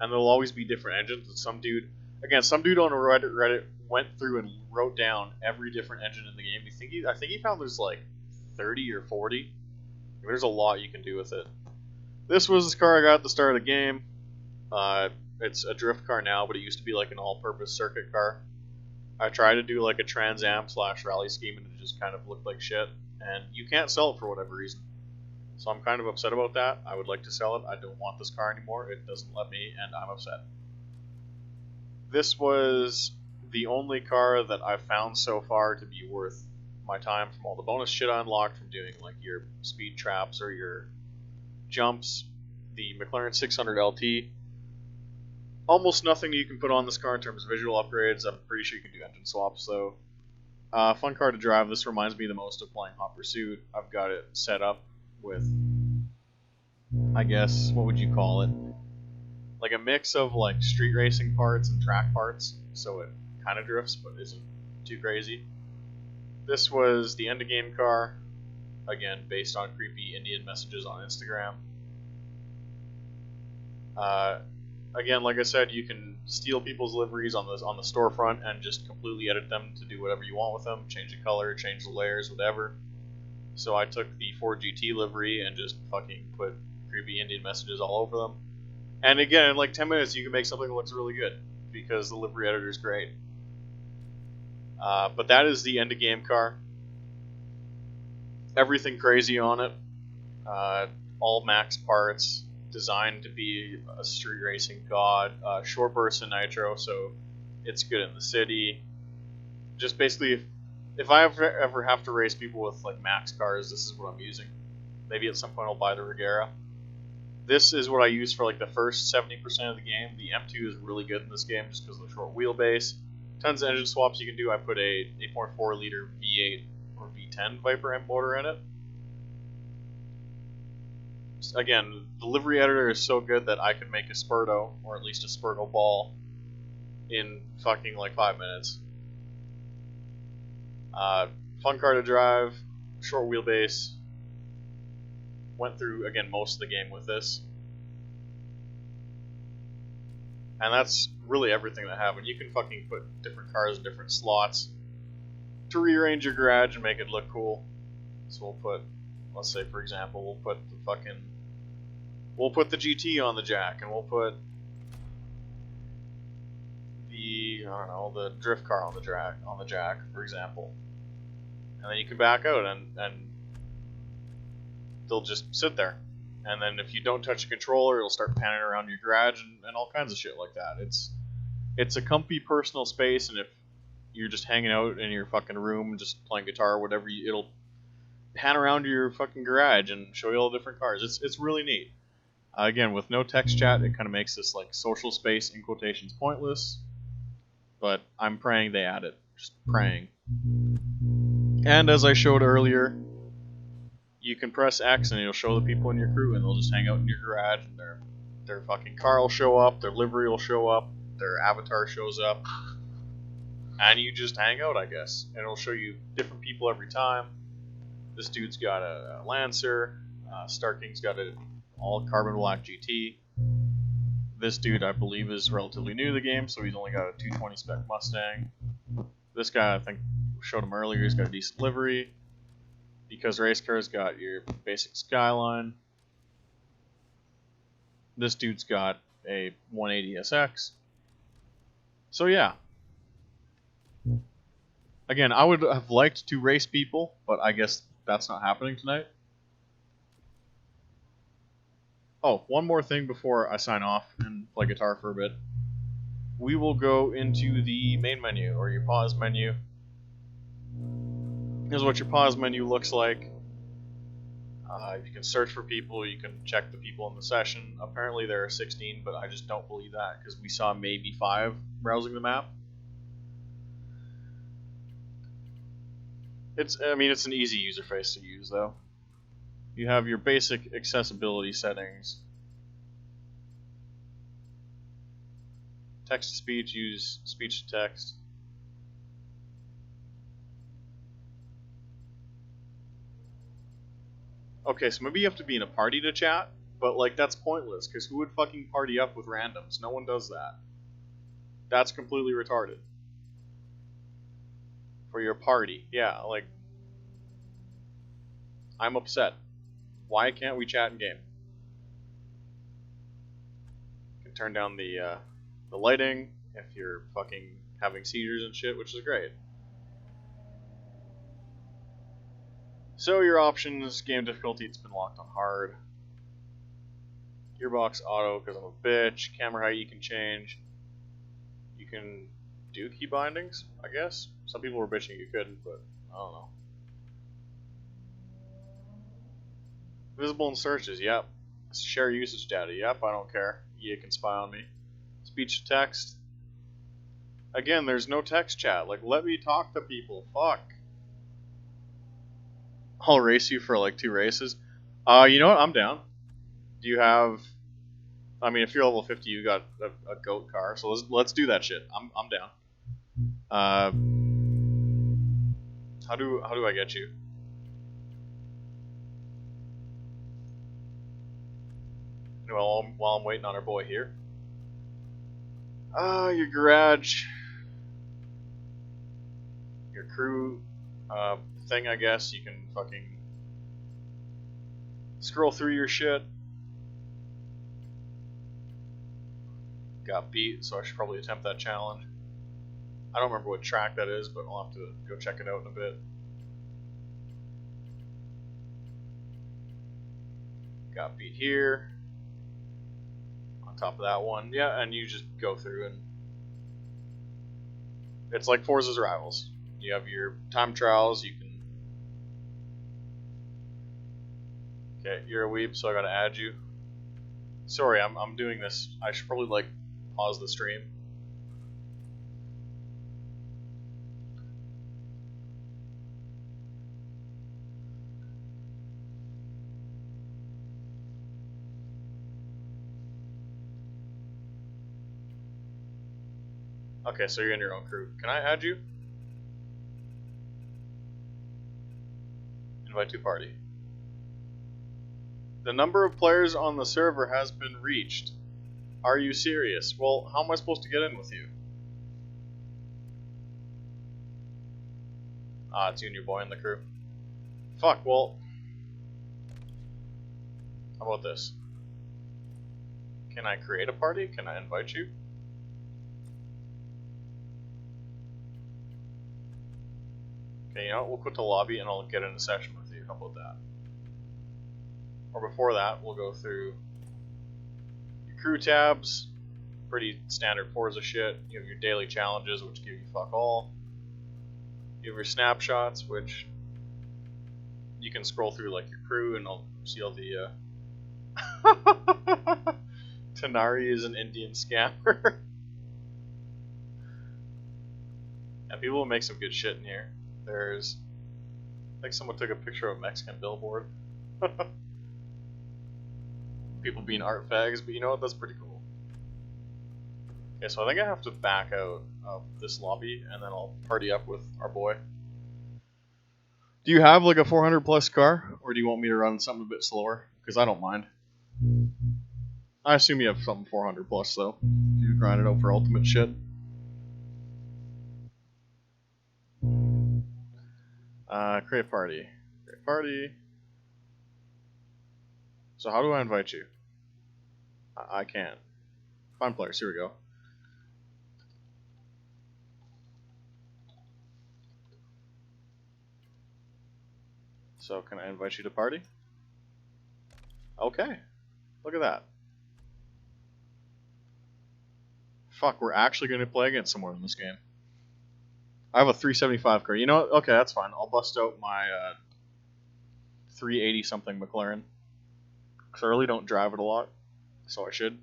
and there'll always be different engines. And some dude on Reddit went through and wrote down every different engine in the game. I think he found there's like 30 or 40. There's a lot you can do with it. This was the car I got at the start of the game. It's a drift car now, but it used to be like an all-purpose circuit car. I tried to do like a Trans Am / rally scheme, and it just kind of looked like shit. And you can't sell it for whatever reason. So I'm kind of upset about that. I would like to sell it. I don't want this car anymore. It doesn't let me, and I'm upset. This was the only car that I've found so far to be worth my time from all the bonus shit I unlocked from doing like your speed traps or your jumps. The McLaren 600 LT. Almost nothing you can put on this car in terms of visual upgrades. I'm pretty sure you can do engine swaps though. Fun car to drive. This reminds me the most of playing Hot Pursuit. I've got it set up with, I guess, what would you call it? Like a mix of like street racing parts and track parts, so it kind of drifts but isn't too crazy. This was the end of game car, again based on creepy Indian messages on Instagram. Again, like I said, you can steal people's liveries on the storefront and just completely edit them to do whatever you want with them. Change the color, change the layers, whatever. So I took the Ford GT livery and just fucking put creepy Indian messages all over them. And again, in like 10 minutes, you can make something that looks really good because the livery editor is great. But that is the end of game car. Everything crazy on it. All max parts. Designed to be a street racing god. Short bursts in nitro, so it's good in the city. Just basically, if I ever have to race people with like max cars, this is what I'm using. Maybe at some point I'll buy the Regera. This is what I use for like the first 70% of the game. The M2 is really good in this game just because of the short wheelbase. Tons of engine swaps you can do. I put a 8.4 liter V8 or V10 Viper M motor in it. Again, the livery editor is so good that I can make a Spurto, or at least a Spurto ball, in fucking like 5 minutes. Fun car to drive, short wheelbase. Went through, again, most of the game with this. And that's really everything that happened. You can fucking put different cars in different slots to rearrange your garage and make it look cool. So we'll put, let's say for example, we'll put the GT on the jack, and we'll put the, I don't know, the drift car on the jack, for example. And then you can back out and they'll just sit there. And then if you don't touch the controller, it'll start panning around your garage and all kinds of shit like that. It's a comfy personal space, and if you're just hanging out in your fucking room, just playing guitar or whatever, it'll pan around your fucking garage and show you all the different cars. It's really neat. Again, with no text chat, it kind of makes this like social space in quotations pointless. But I'm praying they add it. Just praying. And as I showed earlier, you can press X and it'll show the people in your crew, and they'll just hang out in your garage, and their fucking car will show up, their livery will show up, their avatar shows up, and you just hang out, I guess. And it'll show you different people every time. This dude's got a Lancer, Starking's got an all carbon black GT. This dude, I believe, is relatively new to the game, so he's only got a 220 spec Mustang. This guy, I think, showed him earlier, he's got a decent livery. Because race cars got your basic Skyline. This dude's got a 180 SX. So yeah. Again, I would have liked to race people, but I guess that's not happening tonight. Oh, one more thing before I sign off and play guitar for a bit. We will go into the main menu, or your pause menu. Here's what your pause menu looks like. You can search for people, you can check the people in the session. Apparently there are 16, but I just don't believe that, because we saw maybe 5 browsing the map. It's an easy user face to use, though. You have your basic accessibility settings. Text to speech, use speech to text. Okay, so maybe you have to be in a party to chat, but like that's pointless, because who would fucking party up with randoms? No one does that. That's completely retarded. For your party, yeah, like I'm upset. Why can't we chat in game? You can turn down the lighting if you're fucking having seizures and shit, which is great. So your options, game difficulty, it's been locked on hard. Gearbox auto, because I'm a bitch. Camera height you can change. You can do key bindings, I guess. Some people were bitching you couldn't, but I don't know. Visible in searches, yep. Share usage data, yep, I don't care. You can spy on me. Speech to text. Again, there's no text chat. Like, let me talk to people. Fuck. I'll race you for like 2 races. You know what? I'm down. Do you have? I mean, if you're level 50, you got a goat car, so let's do that shit. I'm down. How do I get you? While I'm waiting on our boy here. Your garage, your crew thing, I guess. You can fucking scroll through your shit. Got beat, so I should probably attempt that challenge. I don't remember what track that is, but I'll have to go check it out in a bit. Got beat here. On top of that one. Yeah, and you just go through and it's like Forza's Rivals. You have your time trials, you can... Okay, you're a weeb, so I gotta add you. Sorry, I'm doing this. I should probably, like, pause the stream. Okay, so you're in your own crew. Can I add you? Invite to party. The number of players on the server has been reached. Are you serious? Well, how am I supposed to get in with you? Ah, it's you and your boy in the crew. Fuck, well... How about this? Can I create a party? Can I invite you? Okay, you know what? We'll quit the lobby and I'll get in a session with you. How about that? Or before that, we'll go through your crew tabs. Pretty standard Forza shit. You have your daily challenges, which give you fuck all. You have your snapshots, which you can scroll through like your crew and I'll see all the Tanari is an Indian scammer. And people will make some good shit in here. There's, I think someone took a picture of a Mexican billboard. People being art fags, but you know what? That's pretty cool. Okay, so I think I have to back out of this lobby and then I'll party up with our boy. Do you have like a 400 plus car, or do you want me to run something a bit slower? Because I don't mind. I assume you have something 400 plus though. If you grind it out for ultimate shit. Create party. Create party. So how do I invite you? I can't. Find players. Here we go. So can I invite you to party? Okay. Look at that. Fuck, we're actually going to play against someone in this game. I have a 375 car. You know what? Okay, that's fine. I'll bust out my 380 something McLaren. Because I really don't drive it a lot. So I should.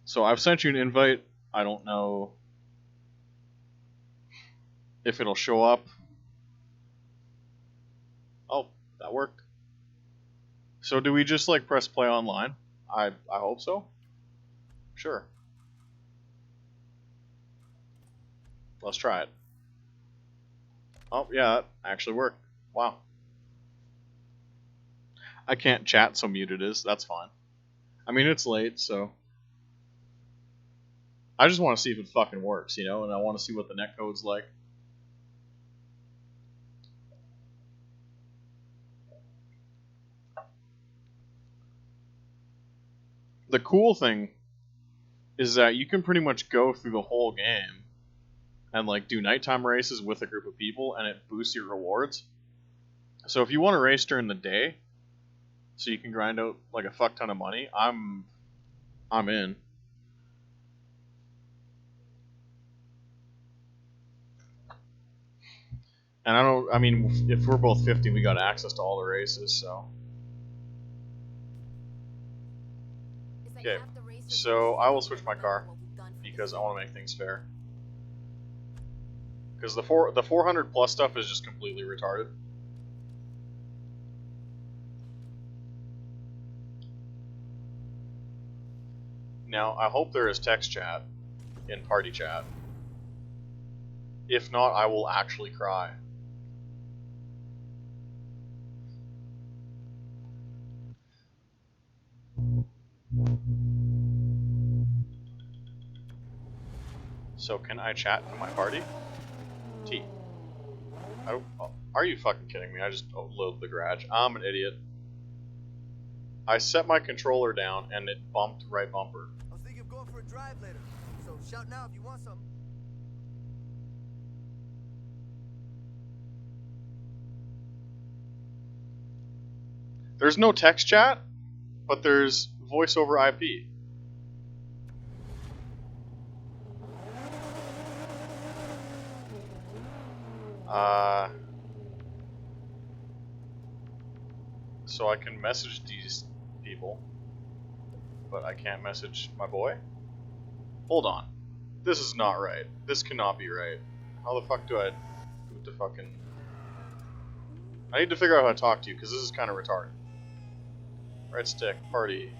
So I've sent you an invite. I don't know if it'll show up. Oh, that worked. So do we just like press play online? I hope so. Sure. Let's try it. Oh, yeah, that actually worked. Wow. I can't chat, so mute it is. That's fine. I mean, it's late, so... I just want to see if it fucking works, you know? And I want to see what the netcode's like. The cool thing is that you can pretty much go through the whole game and like do nighttime races with a group of people, and it boosts your rewards. So if you want to race during the day, so you can grind out like a fuck ton of money, I'm in. And I mean, if we're both 50, we got access to all the races, so. Okay, so I will switch my car because I want to make things fair. Because the 400 plus stuff is just completely retarded. Now, I hope there is text chat in party chat. If not, I will actually cry. So can I chat in my party? T. Oh, are you fucking kidding me? I just loaded the garage. I'm an idiot. I set my controller down and it bumped right bumper. I was thinking of going for a drive later, so shout now if you want some. There's no text chat, but there's voice over IP. So I can message these people, but I can't message my boy? Hold on. This is not right. This cannot be right. How the fuck do I boot the fucking... I need to figure out how to talk to you, because this is kind of retarded. Right stick, party.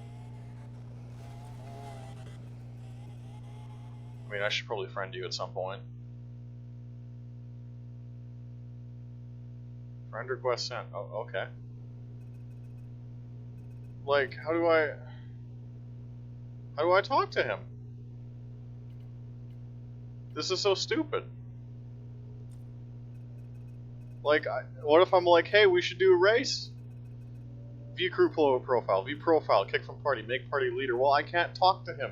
I mean, I should probably friend you at some point. Friend request sent. Oh, okay. Like, how do I... How do I talk to him? This is so stupid. Like, what if I'm like, hey, we should do a race? View crew profile, view profile, kick from party, make party leader. Well, I can't talk to him.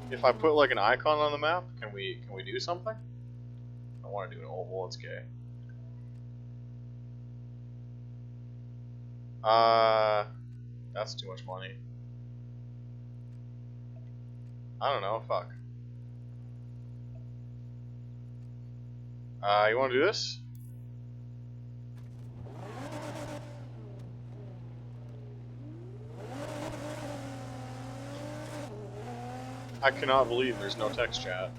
If I put like an icon on the map, can we do something? I want to do an oval. It's gay. That's too much money. I don't know. Fuck. You want to do this? I cannot believe there's no text chat.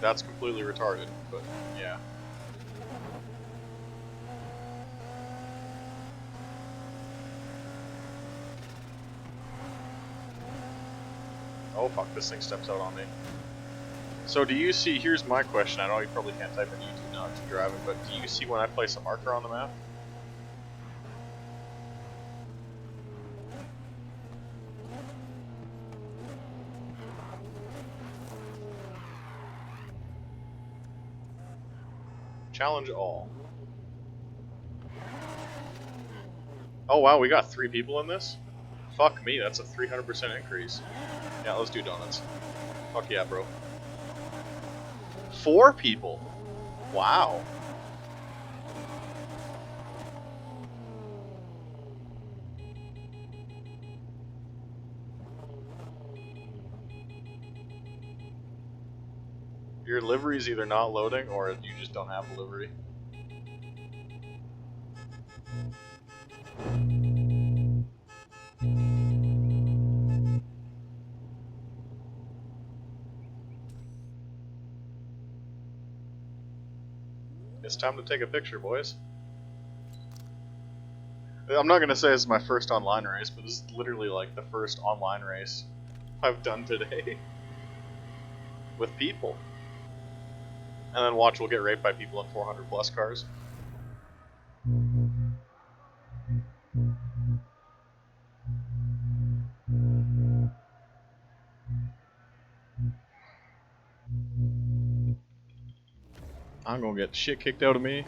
That's completely retarded, but yeah. Oh fuck, this thing steps out on me. So do you see, here's my question, I know you probably can't type in YouTube now if you're driving, but do you see when I place a marker on the map? Challenge all. Oh wow, we got 3 people in this? Fuck me, that's a 300% increase. Yeah, let's do donuts. Fuck yeah, bro. 4 people? Wow. Your livery's either not loading or you just don't have a livery. It's time to take a picture, boys. I'm not gonna say it's my first online race, but this is literally like the first online race I've done today. With people. And then watch, we'll get raped by people in 400 plus cars. I'm gonna get shit kicked out of me.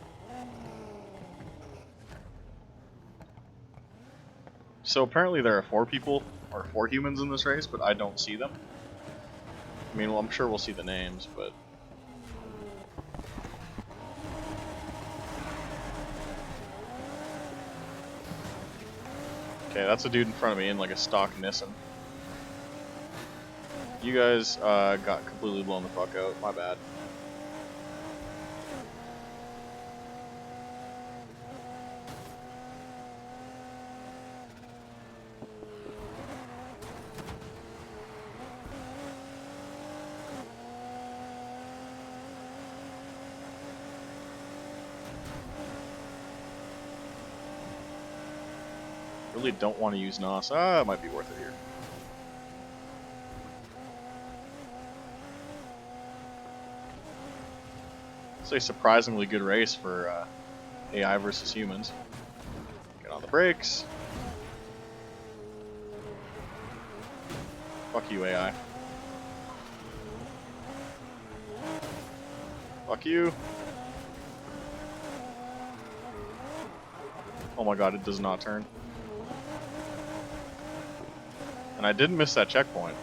So apparently there are 4 people, or 4 humans in this race, but I don't see them. I mean, well, I'm sure we'll see the names, but... Okay, that's a dude in front of me in like a stock Nissan. You guys got completely blown the fuck out, my bad. Really don't want to use NOS. It might be worth it here. It's a surprisingly good race for AI versus humans. Get on the brakes. Fuck you, AI. Fuck you. Oh my god, it does not turn. And I didn't miss that checkpoint.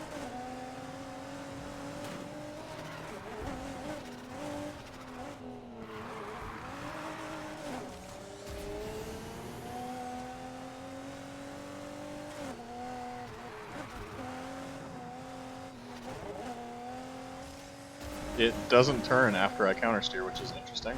It doesn't turn after I countersteer, which is interesting.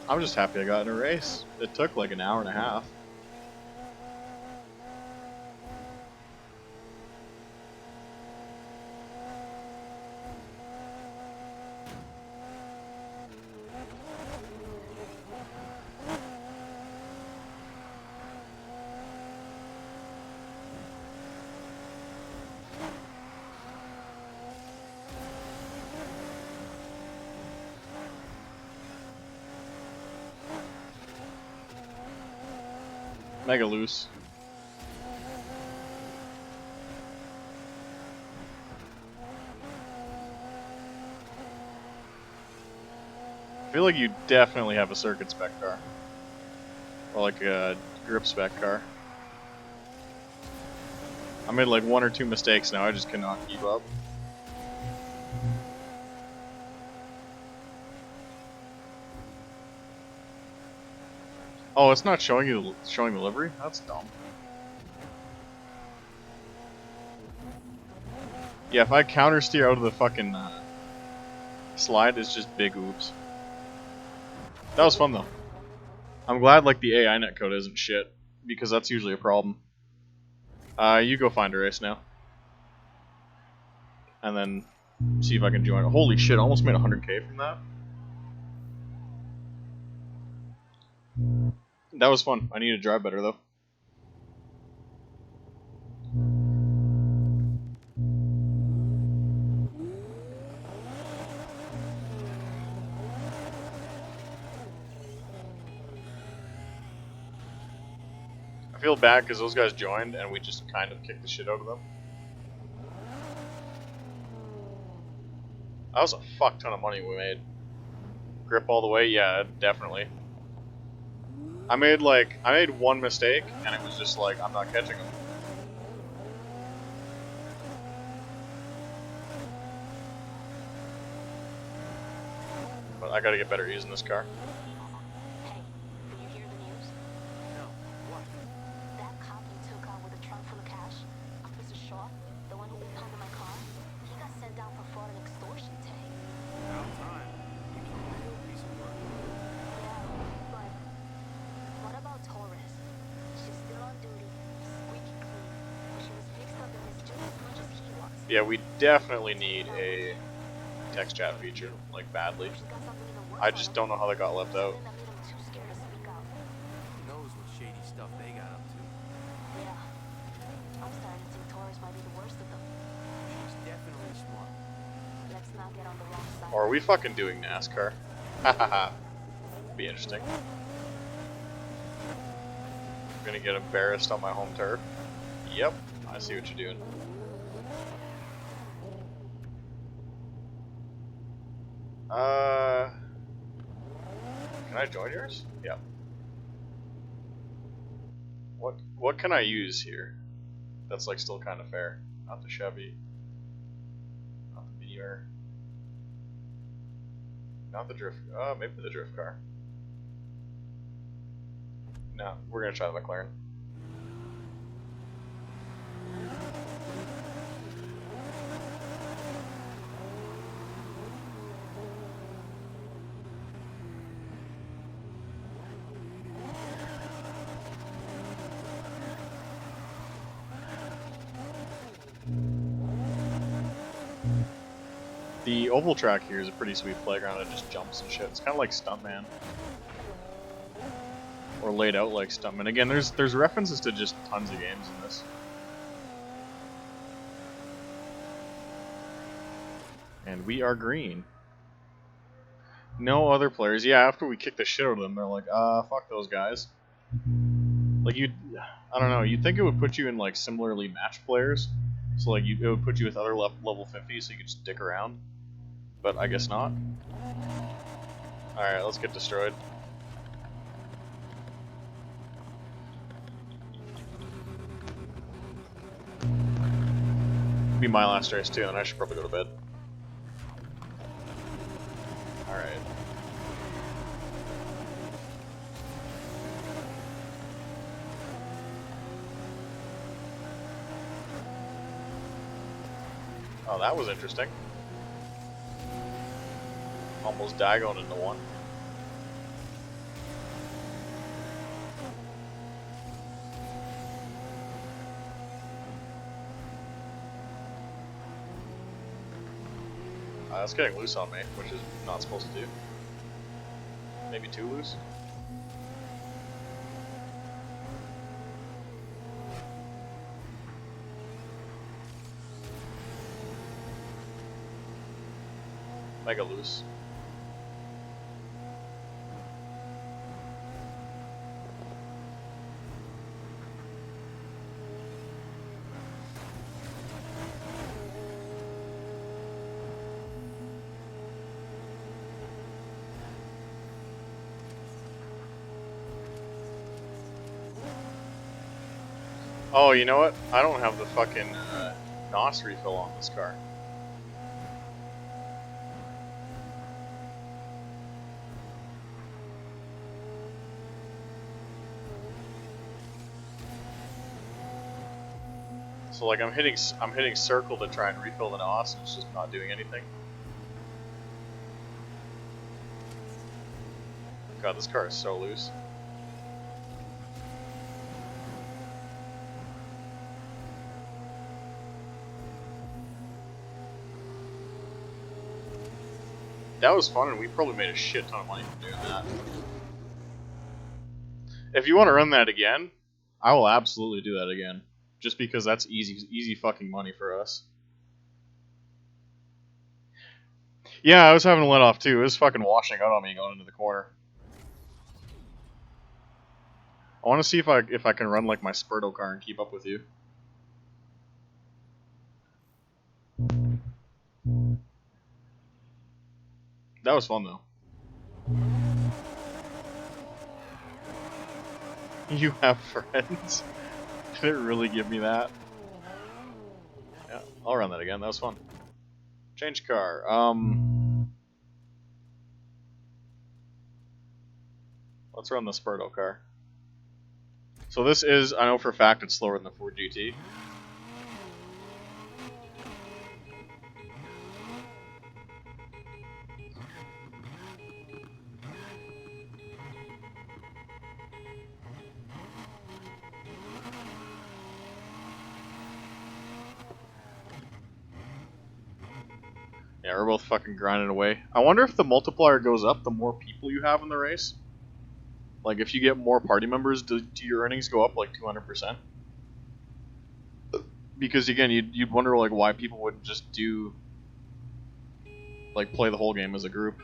I'm just happy I got in a race. It took like an hour and a half. Mega loose. I feel like you definitely have a circuit spec car. Or like a grip spec car. I made like 1 or 2 mistakes now, I just cannot keep up. Oh, it's not showing the livery? That's dumb. Yeah, if I counter steer out of the fucking slide, it's just big oops. That was fun though. I'm glad like the AI netcode isn't shit, because that's usually a problem. You go find a race now. And then see if I can join it. Holy shit, I almost made 100k from that. That was fun. I need to drive better though. I feel bad because those guys joined and we just kind of kicked the shit out of them. That was a fuck ton of money we made. Grip all the way? Yeah, definitely. I made 1 mistake and it was just like, I'm not catching them. But I gotta get better using this car. Hey, did you hear the news? No. What? That cop you took out with a trunk full of cash, Officer Shaw, the one who impounded my car, he got sent down for fraud and extortion today. About time. He's a real piece of work. Yeah, but what about Torres? She's still on duty, squeaky clean, but she was mixed up in this just as much as he was. Yeah, we definitely need a text chat feature, like badly. She's got something in the works I on just him. don't know how that got left out. Something that made him too scared to speak out. Who knows what shady stuff they got up to. Yeah, I'm starting to think Torres might be the worst of them. She's definitely smart. Let's not get on the wrong side. Or are we fucking doing NASCAR? Hahaha. Be interesting. I'm gonna get embarrassed on my home turf. Yep, I see what you're doing. Can I join yours? Yeah. What can I use here? That's like still kind of fair. Not the Chevy. Not the Beamer. Not the drift. Maybe the drift car. No, we're gonna try the McLaren. The oval track here is a pretty sweet playground. It just jumps and shit. It's kind of like Stuntman, or laid out like Stuntman. Again, there's references to just tons of games in this. And we are green. No other players. Yeah, after we kick the shit out of them, they're like, fuck those guys. Like I don't know. You'd think it would put you in like similarly matched players. So like it would put you with other level 50, so you could just dick around. But I guess not. Alright, let's get destroyed. It'll be my last race too, and I should probably go to bed. Alright. Oh, that was interesting. Almost diagoned into one. It's getting loose on me, which is not supposed to do. Maybe too loose. Mega loose. Oh, you know what? I don't have the fucking NOS refill on this car. So like I'm hitting circle to try and refill the NOS, and it's just not doing anything. God, this car is so loose. That was fun, and we probably made a shit ton of money from doing that. If you want to run that again, I will absolutely do that again. Just because that's easy fucking money for us. Yeah, I was having a let off too. It was fucking washing out on me going into the corner. I want to see if I can run like my Spurto car and keep up with you. That was fun though. You have friends? Did it really give me that? Yeah, I'll run that again. That was fun. Change car. Let's run the Spurto car. So this is, I know for a fact it's slower than the Ford GT. Yeah, we're both fucking grinding away. I wonder if the multiplier goes up the more people you have in the race. Like, if you get more party members, do your earnings go up like 200%? Because again, you'd wonder like why people wouldn't just do like play the whole game as a group.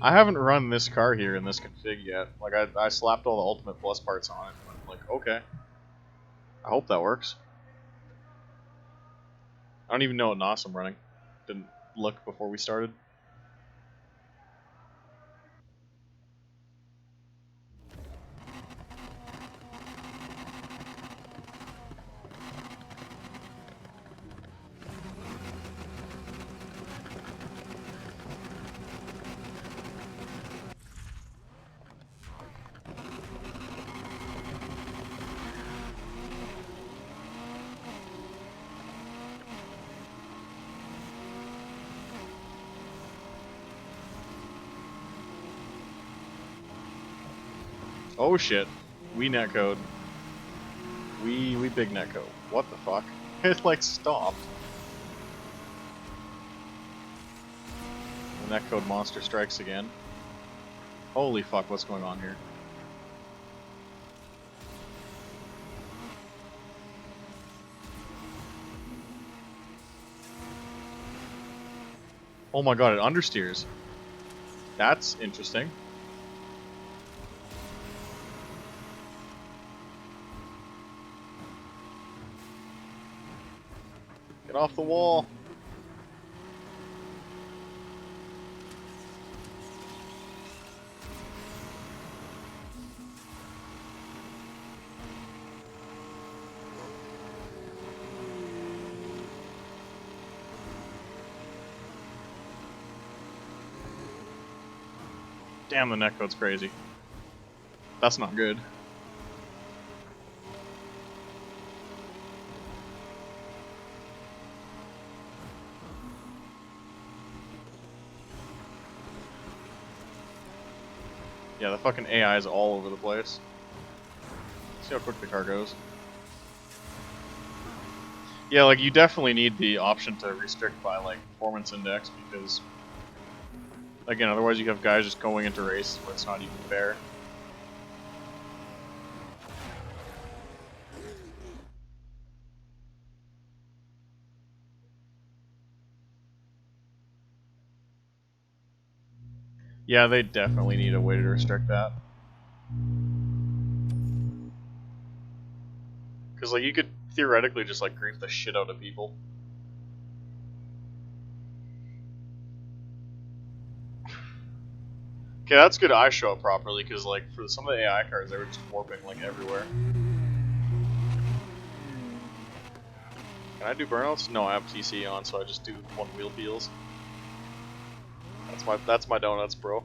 I haven't run this car here in this config yet. Like I slapped all the Ultimate Plus parts on it and went like, okay. I hope that works. I don't even know what NOS I'm running. Didn't look before we started. Oh shit. We netcode. We big netcode. What the fuck? It like stopped. The netcode monster strikes again. Holy fuck, what's going on here? Oh my god, it understeers. That's interesting. Get off the wall. Damn, the netcode's crazy. That's not good. Yeah, the fucking AI is all over the place. See how quick the car goes. Yeah, like you definitely need the option to restrict by like performance index because, again, otherwise you have guys just going into races where it's not even fair. Yeah, they definitely need a way to restrict that. Because like you could theoretically just like grief the shit out of people. Okay, that's good I show it properly because like for some of the AI cards they were just warping like everywhere. Can I do burnouts? No, I have TC on, so I just do one wheel peels. That's my donuts, bro.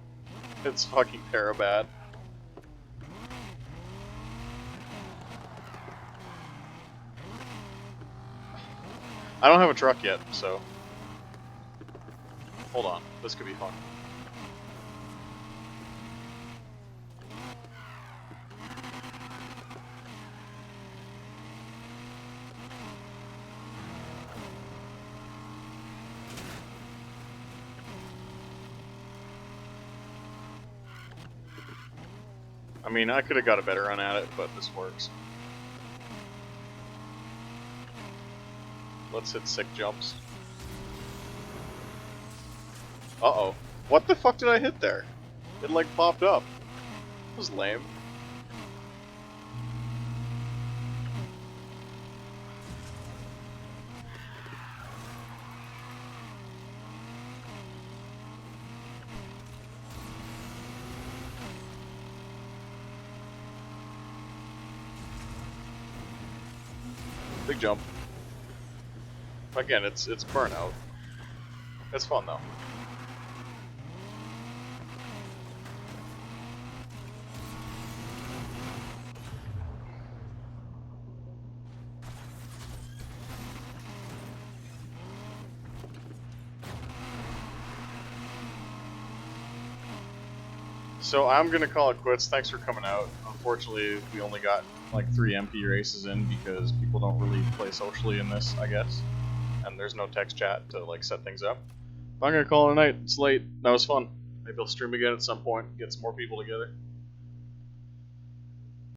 It's fucking bad. I don't have a truck yet, so hold on. This could be fun. I mean, I could have got a better run at it, but this works. Let's hit sick jumps. Uh-oh. What the fuck did I hit there? It like popped up. That was lame. Big jump. Again, it's burnout. It's fun though. So I'm gonna call it quits. Thanks for coming out. Unfortunately, we only got like 3 MP races in because people don't really play socially in this, I guess. And there's no text chat to like set things up. But I'm gonna call it a night. It's late. That was fun. Maybe I'll stream again at some point, get some more people together.